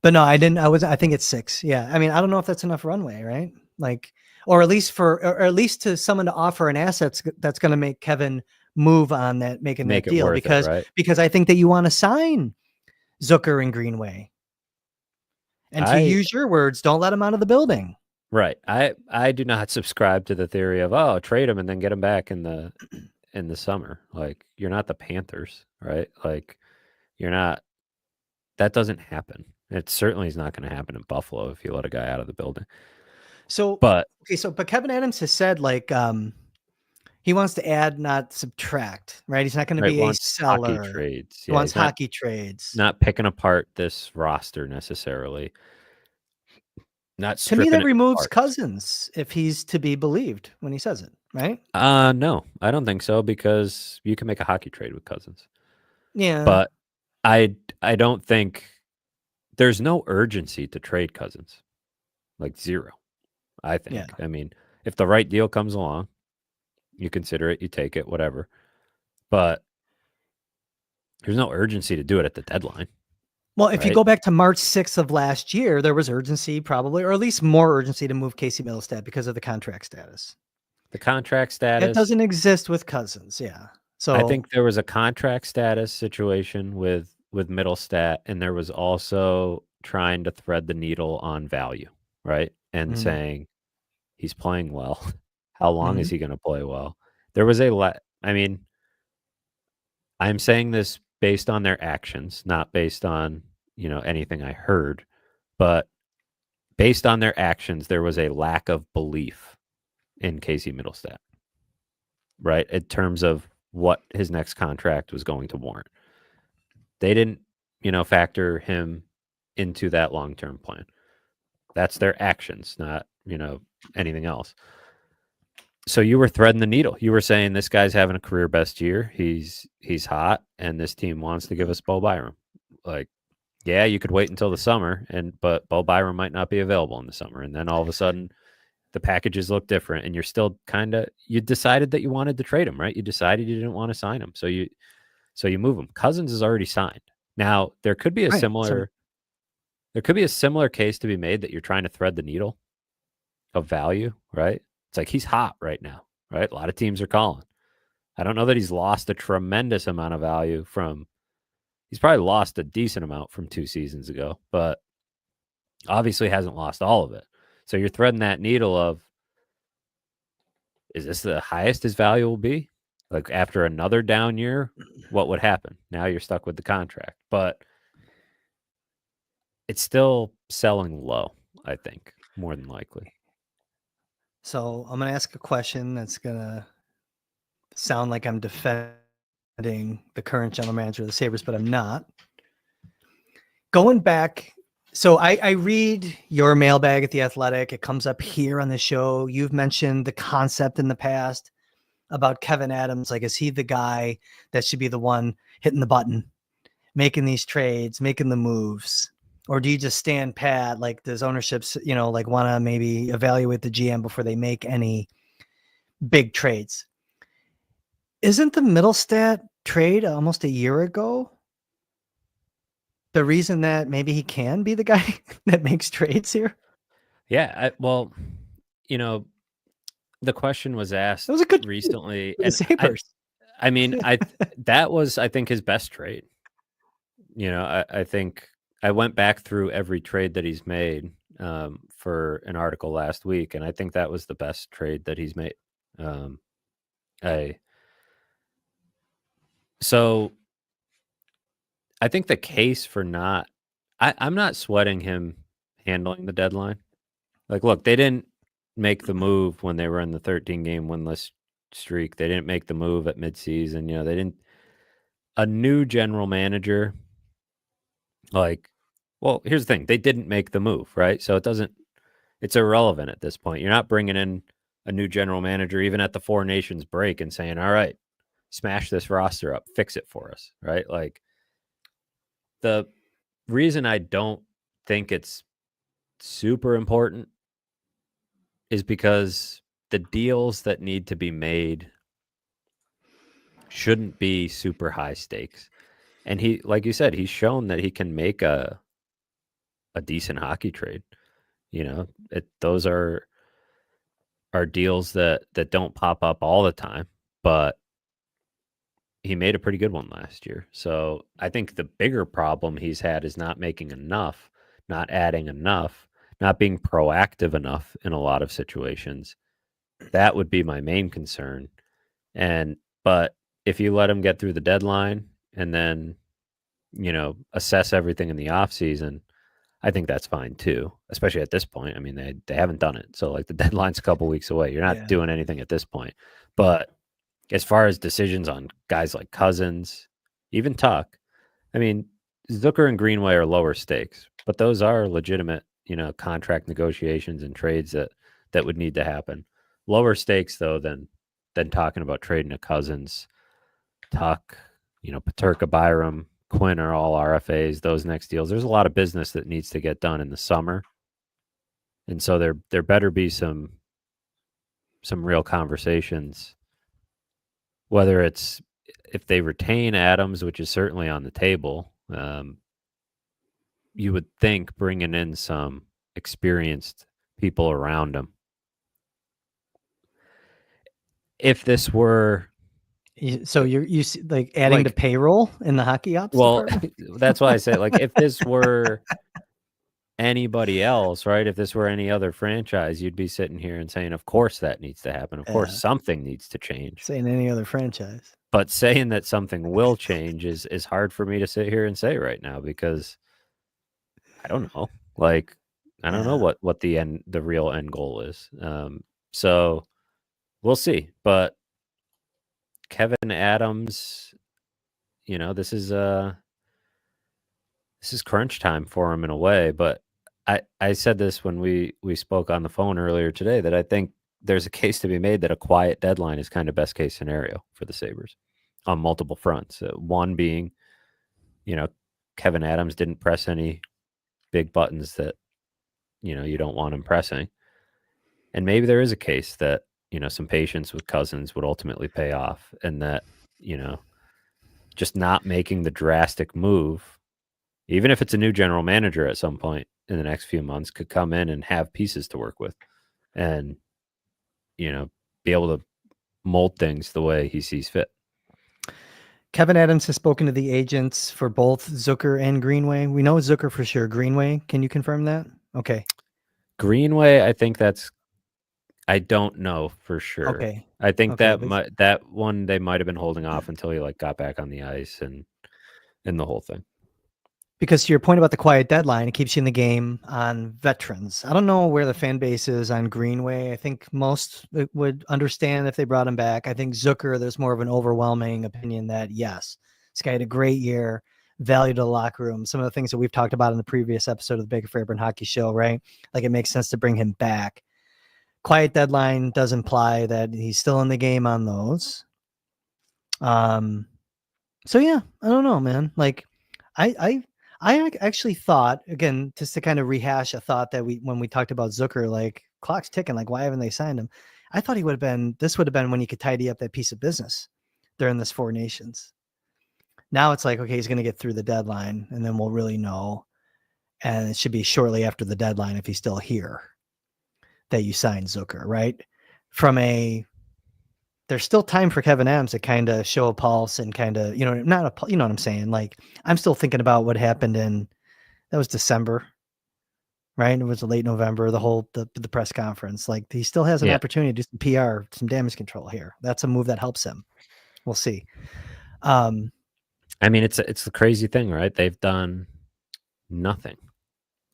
But no, I didn't. I think it's 6. Yeah. I mean, I don't know if that's enough runway, right? Like, or at least to someone to offer an asset that's going to make Kevin move on that, making that deal because I think that you want to sign Zucker and Greenway. And to use your words, don't let him out of the building.
Right. I do not subscribe to the theory of, trade him and then get him back in the summer. Like you're not the Panthers, right? Like you're not, that doesn't happen. It certainly is not going to happen in Buffalo if you let a guy out of the building. But
Kevin Adams has said like, he wants to add, not subtract, right? He's not going to be a seller.
Hockey trades.
He wants hockey trades.
Not picking apart this roster necessarily. Not
to me, that removes Cousins if he's to be believed when he says it, right?
No, I don't think so because you can make a hockey trade with Cousins.
Yeah,
but I don't think there's no urgency to trade Cousins, like zero. I think. Yeah. I mean, if the right deal comes along, you consider it, you take it, whatever. But there's no urgency to do it at the deadline.
Well, if you go back to March 6th of last year, there was urgency probably, or at least more urgency to move Casey Middlestad because of the contract status.
The contract
It
status.
doesn't exist with Cousins. Yeah. So
I think there was a contract status situation with Middlestat, and there was also trying to thread the needle on value, right? And saying he's playing well. How long is he going to play well? There was I mean, I'm saying this based on their actions, not based on, anything I heard, but based on their actions, there was a lack of belief in Casey Middlestat, right? In terms of what his next contract was going to warrant. They didn't, factor him into that long-term plan. That's their actions, not, anything else. So you were threading the needle. You were saying this guy's having a career best year. He's hot, and this team wants to give us Bo Byram. Like, yeah, you could wait until the summer, but Bo Byram might not be available in the summer, and then all of a sudden the packages look different, and you're still you decided that you wanted to trade him, right? You decided you didn't want to sign him, so you move him. Cousins is already signed. Now there could be a similar case to be made that you're trying to thread the needle of value, right? It's like he's hot right now, right? A lot of teams are calling. I don't know that he's lost a tremendous amount of value he's probably lost a decent amount from 2 seasons ago, but obviously hasn't lost all of it. So you're threading that needle of, is this the highest his value will be? Like after another down year, what would happen? Now you're stuck with the contract, but it's still selling low, I think, more than likely.
So I'm going to ask a question that's going to sound like I'm defending the current general manager of the Sabres, but I'm not. Going back, so I read your mailbag at The Athletic. It comes up here on the show. You've mentioned the concept in the past about Kevyn Adams. Like, is he the guy that should be the one hitting the button, making these trades, making the moves? Or do you just stand pat? Like, does ownerships, like want to maybe evaluate the GM before they make any big trades? Isn't the Middlestat trade almost a year ago the reason that maybe he can be the guy that makes trades here?
Yeah, well, the question was asked
It was a good
recently,
for the
and
Sabres.
that was, I think, his best trade. I think I went back through every trade that he's made for an article last week, and I think that was the best trade that he's made. So I think the case for I'm not sweating him handling the deadline. Like, look, they didn't make the move when they were in the 13-game winless streak. They didn't make the move at midseason. They didn't. A new general manager, well, here's the thing. They didn't make the move, right? So it's irrelevant at this point. You're not bringing in a new general manager even at the Four Nations break and saying, all right, smash this roster up, fix it for us, right? Like, the reason I don't think it's super important is because the deals that need to be made shouldn't be super high stakes. And he, like you said, he's shown that he can make a decent hockey trade. Those are deals that don't pop up all the time, but he made a pretty good one last year. So I think the bigger problem he's had is not making enough, not adding enough, not being proactive enough in a lot of situations. That would be my main concern. But if you let him get through the deadline and then, assess everything in the off season, I think that's fine too, especially at this point. I mean, they haven't done it. So like the deadline's a couple weeks away. You're not doing anything at this point. But as far as decisions on guys like Cousins, even Tuck, I mean, Zucker and Greenway are lower stakes, but those are legitimate, contract negotiations and trades that would need to happen. Lower stakes though than talking about trading a Cousins, Tuck, Peterka, Byram, Quinn are all RFAs. Those next deals, there's a lot of business that needs to get done in the summer, and so there better be some real conversations. Whether it's if they retain Adams, which is certainly on the table, you would think bringing in some experienced people around him. if this were
So you see, like adding to
like,
payroll in the hockey ops
well,
department?
that's why I say, like, if this were anybody else, right? If this were any other franchise, you'd be sitting here and saying, of course that needs to happen. Of course something needs to change.
Saying any other franchise.
But saying that something will change is hard for me to sit here and say right now, because I don't know. Like, I don't know what the real end goal is. So we'll see. But Kevin Adams, this is crunch time for him in a way. But I said this when we spoke on the phone earlier today, that I think there's a case to be made that a quiet deadline is kind of best case scenario for the Sabres on multiple fronts. One being, Kevin Adams didn't press any big buttons that, you don't want him pressing. And maybe there is a case that, some patience with Cousins would ultimately pay off, and that, just not making the drastic move, even if it's a new general manager at some point in the next few months, could come in and have pieces to work with and, be able to mold things the way he sees fit.
Kevin Adams has spoken to the agents for both Zucker and Greenway. We know Zucker for sure. Greenway, can you confirm that? Okay.
Greenway, I don't know for sure.
Okay.
I think
Okay,
that one they might have been holding off until he got back on the ice and the whole thing.
Because to your point about the quiet deadline, it keeps you in the game on veterans. I don't know where the fan base is on Greenway. I think most would understand if they brought him back. I think Zucker, there's more of an overwhelming opinion that yes, this guy had a great year, value to the locker room. Some of the things that we've talked about in the previous episode of the Baker Fairburn Hockey Show, right? Like it makes sense to bring him back. Quiet deadline does imply that he's still in the game on those. So yeah, I don't know, man. Like I actually thought, again, just to kind of rehash a thought that when we talked about Zucker, like clock's ticking, like why haven't they signed him? I thought this would have been when you could tidy up that piece of business during this Four Nations. Now it's like, okay, he's going to get through the deadline and then we'll really know. And it should be shortly after the deadline, if he's still here, that you sign Zucker, right? There's still time for Kevin Adams to kind of show a pulse and kind of, you know what I'm saying? Like, I'm still thinking about what happened that was December, right? It was late November, the press conference. Like, he still has an opportunity to do some PR, some damage control here. That's a move that helps him. We'll see.
I mean, it's the crazy thing, right? They've done nothing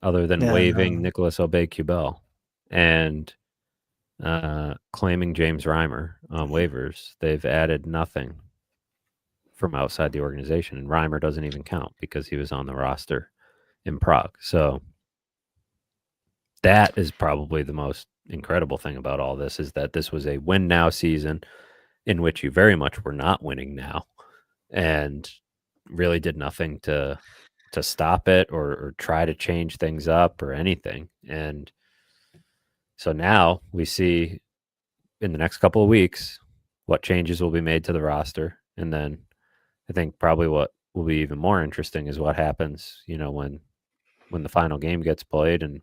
other than waiving Nicolas Aube-Kubel and claiming James Reimer on waivers. They've added nothing from outside the organization, and Reimer doesn't even count because he was on the roster in Prague. So that is probably the most incredible thing about all this, is that this was a win now season in which you very much were not winning now and really did nothing to stop it or try to change things up or anything. And so now we see in the next couple of weeks what changes will be made to the roster. And then I think probably what will be even more interesting is what happens, when the final game gets played and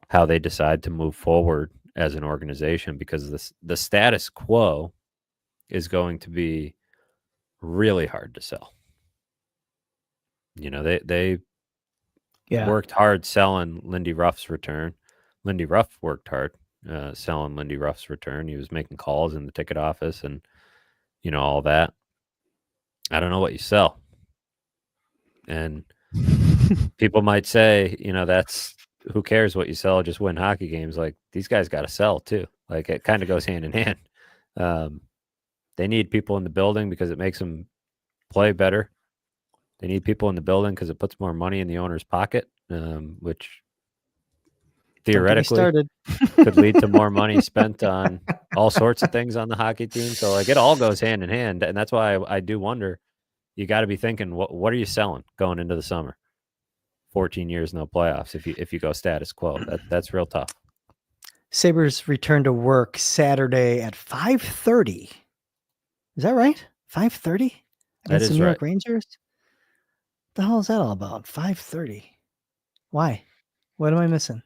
how they decide to move forward as an organization, because the status quo is going to be really hard to sell. They worked hard selling Lindy Ruff's return. Lindy Ruff worked hard selling Lindy Ruff's return. He was making calls in the ticket office and, all that. I don't know what you sell. And people might say, that's, who cares what you sell, just win hockey games. Like, these guys got to sell too. Like, it kind of goes hand in hand. They need people in the building because it makes them play better. They need people in the building because it puts more money in the owner's pocket, which theoretically could lead to more money spent on all sorts of things on the hockey team. So, like, it all goes hand in hand. And that's why I do wonder, you got to be thinking, what are you selling going into the summer? 14 years, no playoffs. If you go status quo, that's real tough.
Sabres return to work Saturday at 5:30. Is that right? 5:30 against the New York Rangers? What the hell is that all about? 5:30. Why? What am I missing?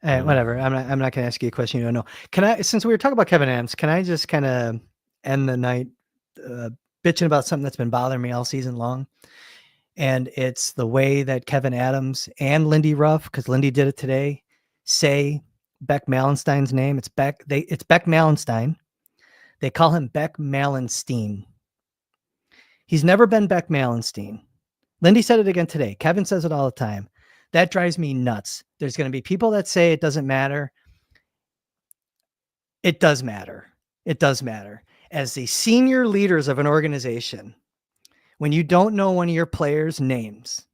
Whatever. I'm not going to ask you a question you don't know. Can I, since we were talking about Kevin Adams, can I just kind of end the night bitching about something that's been bothering me all season long? And it's the way that Kevin Adams and Lindy Ruff, because Lindy did it today, say Beck Malenstein's name. It's Beck Malenstein. They call him Beck Malenstein. He's never been Beck Malenstein. Lindy said it again today. Kevin says it all the time. That drives me nuts. There's going to be people that say it doesn't matter. It does matter. It does matter. As the senior leaders of an organization, when you don't know one of your players' names,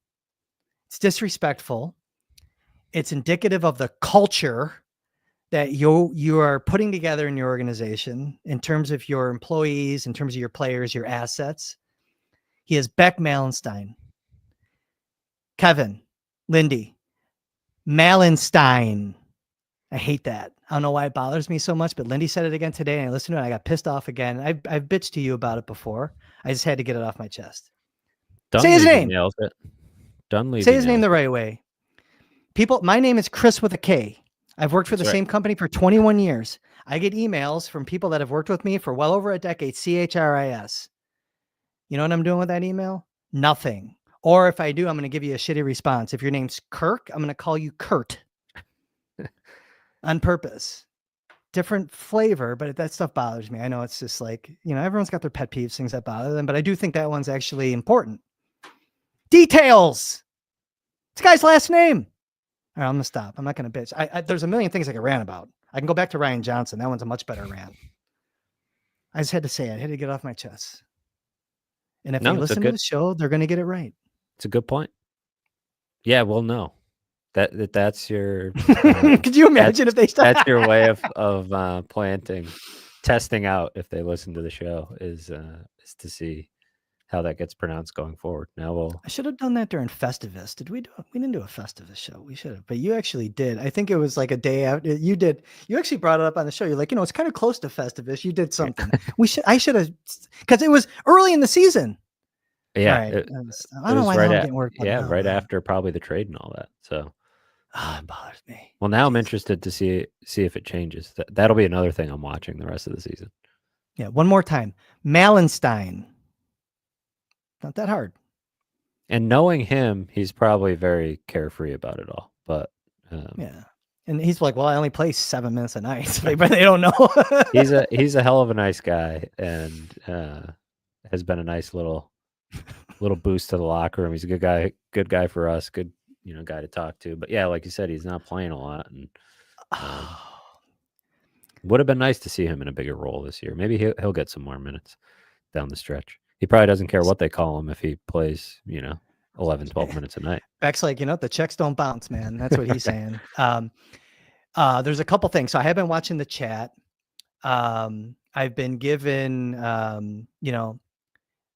it's disrespectful. It's indicative of the culture that you are putting together in your organization in terms of your employees, in terms of your players, your assets. He is Beck Malenstein. Kevin, Lindy, Malenstein. I hate that. I don't know why it bothers me so much, but Lindy said it again today, and I listened to it. And I got pissed off again. I've bitched to you about it before. I just had to get it off my chest. Say his name. Say his name the right way. People, my name is Kris with a K. I've worked for the same company for 21 years. I get emails from people that have worked with me for well over a decade. CHRIS. You know what I'm doing with that email? Nothing. Or if I do, I'm going to give you a shitty response. If your name's Kirk, I'm going to call you Kurt. On purpose. Different flavor, but that stuff bothers me. I know it's just like, everyone's got their pet peeves, things that bother them, but I do think that one's actually important. Details. This guy's last name. All right, I'm going to stop. I'm not going to bitch. There's a million things I could rant about. I can go back to Ryan Johnson. That one's a much better rant. I just had to say it. I had to get it off my chest. And if they listen to the show, they're going to get it right.
It's a good point. Yeah, well, no. That's your
could you imagine if they
that's your way of testing out if they listen to the show is to see how that gets pronounced going forward. Now
I should have done that during Festivus. Did we do it? We didn't do a Festivus show. We should have, but you actually did. I think it was like a day after you did. You actually brought it up on the show. You're like, it's kind of close to Festivus. You did something. I should have, because it was early in the season.
Yeah.
Right. I don't know why I'm getting worked up.
Yeah, right after probably the trade and all that. So
it bothers me.
Well, now I'm interested to see if it changes. That'll be another thing I'm watching the rest of the season.
Yeah, one more time. Malenstein. Not that hard.
And knowing him, he's probably very carefree about it all. But
yeah. And he's like, well, I only play 7 minutes a night. But they don't know.
he's a hell of a nice guy and has been a nice little boost to the locker room. He's a good guy for us. Good guy to talk to. But yeah, like you said, he's not playing a lot, and would have been nice to see him in a bigger role this year. Maybe he'll get some more minutes down the stretch. He probably doesn't care what they call him if he plays 11 12 minutes a night.
Beck's like, the checks don't bounce, man. That's what he's saying. There's a couple things. So I have been watching the chat. I've been given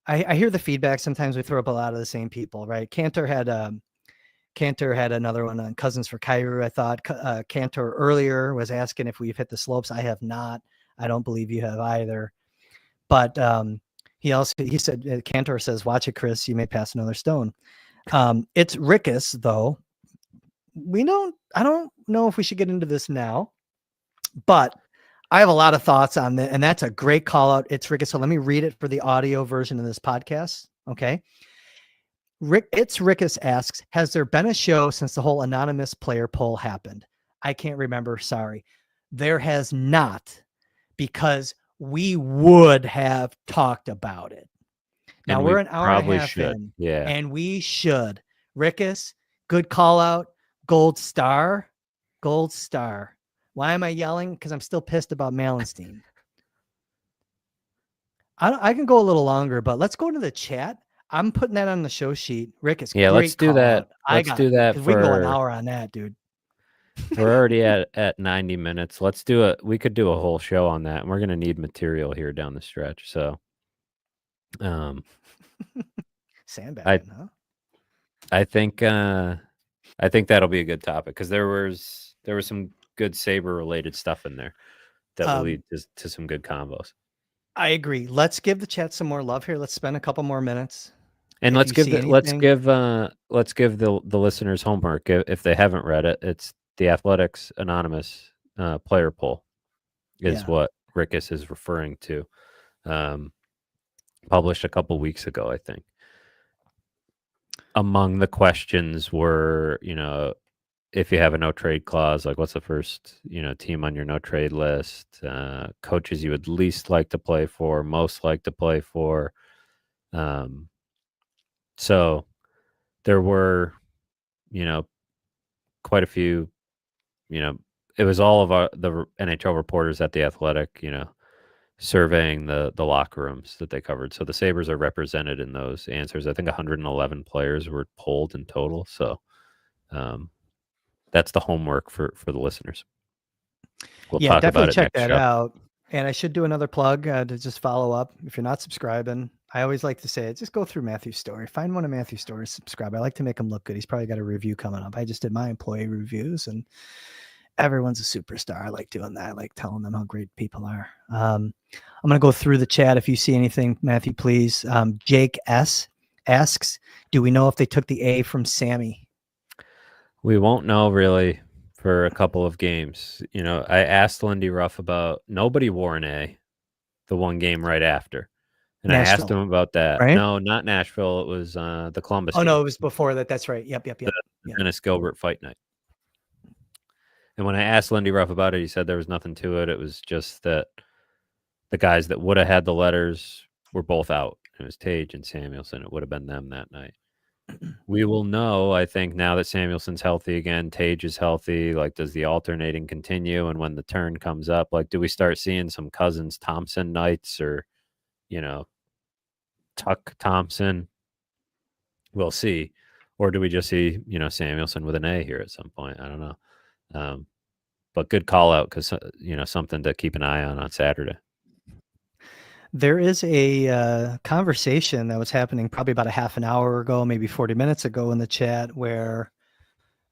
I hear the feedback. Sometimes we throw up a lot of the same people, right? Cantor had another one on Cousins for Kyrou. I thought Cantor earlier was asking if we've hit the slopes. I have not. I don't believe you have either. But he said, Cantor says, watch it, Kris. You may pass another stone. It's Rickus, though. I don't know if we should get into this now, but I have a lot of thoughts on that. And that's a great call out. It's Rickus. So let me read it for the audio version of this podcast. Okay. It's Rickus asks, has there been a show since the whole anonymous player poll happened? I can't remember. Sorry. There has not, because we would have talked about it. Now we're an hour and a half in.
Yeah.
And we should. Rickus, good call out. Gold star. Why am I yelling? Because I'm still pissed about Malenstein. I can go a little longer, but let's go to the chat. I'm putting that on the show sheet. Rick, it's
yeah. Let's do that.
We can go an hour on that, dude.
We're already at 90 minutes. We could do a whole show on that, and we're gonna need material here down the stretch. So,
sandbagging, huh?
I think that'll be a good topic because there was some good Sabre related stuff in there that will lead to some good combos.
I agree. Let's give the chat some more love here. Let's spend a couple more minutes.
And let's give the listeners homework if they haven't read it. It's the Athletics Anonymous player poll is
Yeah.
what Rickus is referring to. Published a couple weeks ago, I think. Among the questions were, if you have a no trade clause, like what's the first, team on your no trade list, coaches you would least like to play for, most like to play for. So there were, quite a few, it was all of the NHL reporters at the Athletic, surveying the locker rooms that they covered. So the Sabres are represented in those answers. I think 111 players were polled in total. So that's the homework for the listeners. We'll
Yeah,
talk
definitely
about it
check
next
that
show.
out. And I should do another plug to just follow up. If you're not subscribing, I always like to say it. Just go through Matthew's story. Find one of Matthew's stories, subscribe. I like to make him look good. He's probably got a review coming up. I just did my employee reviews, and everyone's a superstar. I like doing that. I like telling them how great people are. I'm going to go through the chat. If you see anything, Matthew, please. Jake S. asks, do we know if they took the A from Sammy?
We won't know really for a couple of games. I asked Lindy Ruff about nobody wore an A the one game right after. And I asked him
Nashville,
about that.
right?
No, not Nashville. It was the Columbus
Oh,
game.
no, it was before that. That's right. Yep.
The Dennis Gilbert fight night. And when I asked Lindy Ruff about it, he said there was nothing to it. It was just that the guys that would have had the letters were both out. It was Tage and Samuelson. It would have been them that night. We will know, I think, now that Samuelson's healthy again, Tage is healthy. Like, does the alternating continue? And when the turn comes up, like, do we start seeing some Cousins Thompson nights or, Tuck Thompson? We'll see. Or do we just see, Samuelson with an A here at some point? I don't know. But good call out because, something to keep an eye on Saturday.
There is a conversation that was happening probably about a half an hour ago, maybe 40 minutes ago in the chat where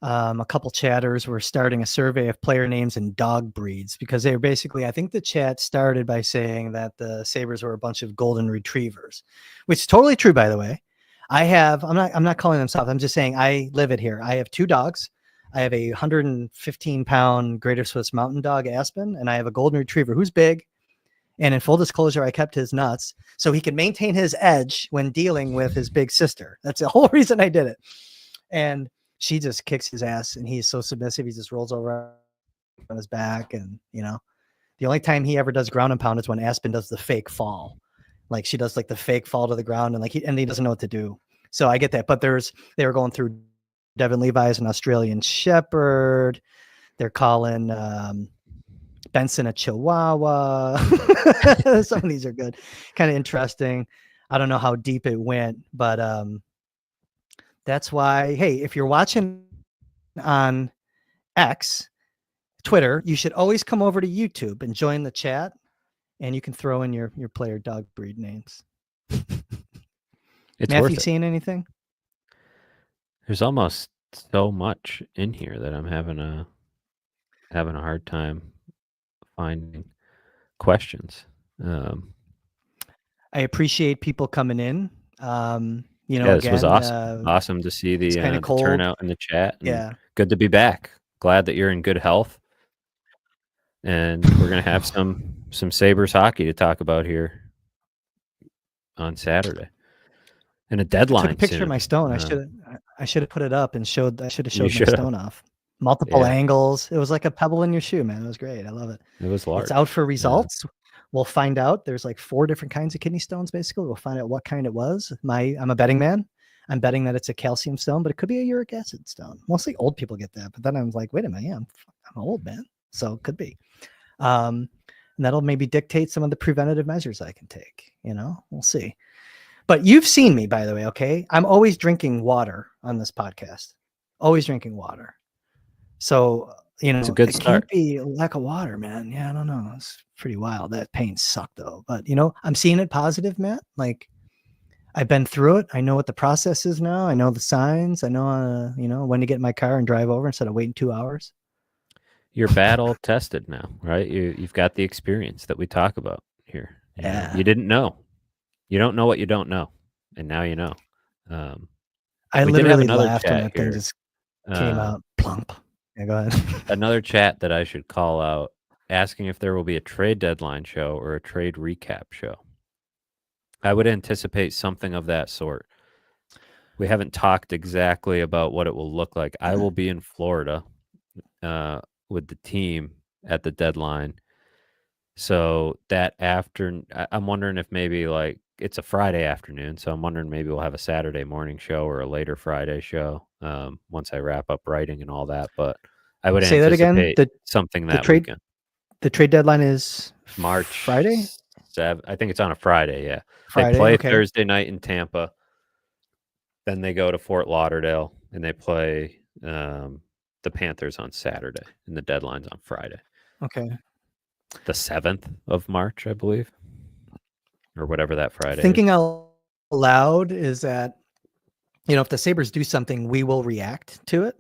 a couple chatters were starting a survey of player names and dog breeds because they were basically, I think the chat started by saying that the Sabres were a bunch of golden retrievers, which is totally true, by the way. I'm not calling them soft. I'm just saying I live it here. I have two dogs. I have a 115-pound Greater Swiss Mountain Dog, Aspen, and I have a golden retriever who's big. And in full disclosure, I kept his nuts so he could maintain his edge when dealing with his big sister. That's the whole reason I did it. And she just kicks his ass, and he's so submissive. He just rolls over on his back. And, the only time he ever does ground and pound is when Aspen does the fake fall. Like she does like the fake fall to the ground, and he doesn't know what to do. So I get that. But they were going through Devin Levi's an Australian Shepherd. They're calling Benson a Chihuahua. Some of these are good, kind of interesting. I don't know how deep it went, but that's why, hey, if you're watching on X, Twitter, you should always come over to YouTube and join the chat, and you can throw in your player dog breed names.
It's
Matthew, seeing anything?
There's almost so much in here that I'm having a hard time finding questions.
I appreciate people coming in.
This was awesome. Awesome to see the turnout in the chat. And good to be back. Glad that you're in good health. And we're gonna have some Sabres hockey to talk about here on Saturday. And a deadline.
I took a picture
soon.
of my stone. I should have put it up and showed. I should have showed my stone off. Multiple angles. It was like a pebble in your shoe, man. It was great. I love it.
It was large.
It's out for results. We'll find out. There's like 4 different kinds of kidney stones. Basically, we'll find out what kind it was. I'm a betting man. I'm betting that it's a calcium stone, but it could be a uric acid stone. Mostly old people get that. But then I was like, wait a minute, I'm old, man. So it could be. And that'll maybe dictate some of the preventative measures I can take. We'll see. But you've seen me, by the way, okay? I'm always drinking water on this podcast. Always drinking water. So,
it's a good start.
Can't be a lack of water, man. Yeah, I don't know. It's pretty wild. That pain sucked, though. But, I'm seeing it positive, Matt. Like, I've been through it. I know what the process is now. I know the signs. I know, when to get in my car and drive over instead of waiting 2 hours.
You're battle tested now, right? You've got the experience that we talk about here. You didn't know. You don't know what you don't know, and now you know.
I literally laughed when that thing just came out plump. Yeah, go ahead.
Another chat that I should call out asking if there will be a trade deadline show or a trade recap show. I would anticipate something of that sort. We haven't talked exactly about what it will look like. I will be in Florida with the team at the deadline. So that I'm wondering if maybe like it's a Friday afternoon. So I'm wondering maybe we'll have a Saturday morning show or a later Friday show once I wrap up writing and all that. But I would
Say that again.
anticipate something
The
that
trade
weekend.
the trade deadline is
March
Friday.
7th. I think it's on a Friday. Yeah. They
Friday.
play
Okay.
Thursday night in Tampa. Then they go to Fort Lauderdale and they play the Panthers on Saturday, and the deadline's on Friday.
Okay.
The 7th of March, I believe, or whatever that Friday
Thinking
is.
out loud is that, if the Sabres do something, we will react to it.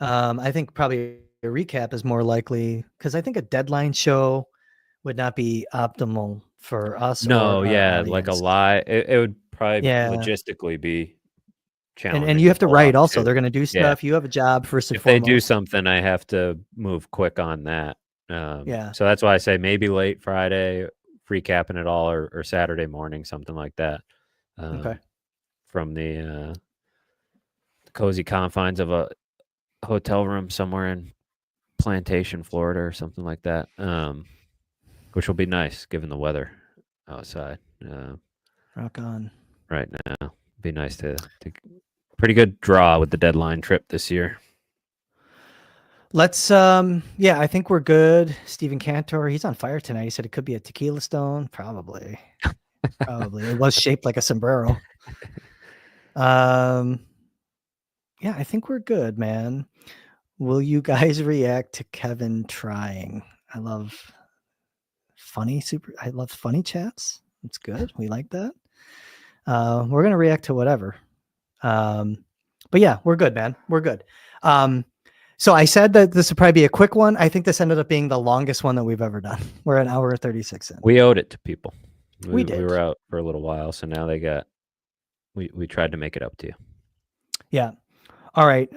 I think probably a recap is more likely because I think a deadline show would not be optimal for us
No,
or our
yeah, like a
audience.
lie. It would probably
Yeah.
logistically be
And
challenging
you have to
pull
write
off
also.
too.
They're going to do
Yeah.
stuff. You have a job first and
If they do
foremost.
something, I have to move quick on that.
Yeah.
So that's why I say maybe late Friday, recapping it all, or Saturday morning, something like that.
Okay.
From the cozy confines of a hotel room somewhere in Plantation, Florida, or something like that. Which will be nice given the weather outside.
Rock on.
Right now, be nice to pretty good draw with the deadline trip this year.
Let's I think we're good. Steven Cantor, he's on fire tonight. He said it could be a tequila stone. Probably. It was shaped like a sombrero. Yeah, I think we're good, man. Will you guys react to Kevin trying? I love funny chats. It's good. We like that. We're gonna react to whatever. But yeah, we're good, man. We're good. So I said that this would probably be a quick one. I think this ended up being the longest one that we've ever done. We're an hour 36 in.
We owed it to people.
We did.
We were out for a little while, so now they got. We tried to make it up to you.
Yeah. All right.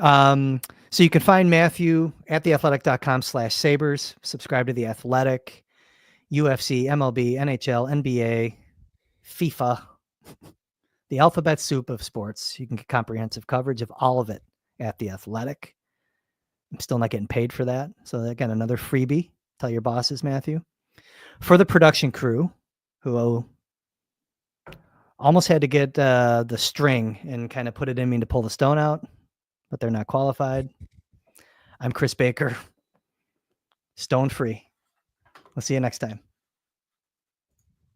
So you can find Matthew at theathletic.com/Sabres. Subscribe to The Athletic, UFC, MLB, NHL, NBA, FIFA, the alphabet soup of sports. You can get comprehensive coverage of all of it at The Athletic. I'm still not getting paid for that. So again, another freebie. Tell your bosses, Matthew. For the production crew, who almost had to get the string and kind of put it in me to pull the stone out, but they're not qualified. I'm Kris Baker. Stone free. We'll see you next time.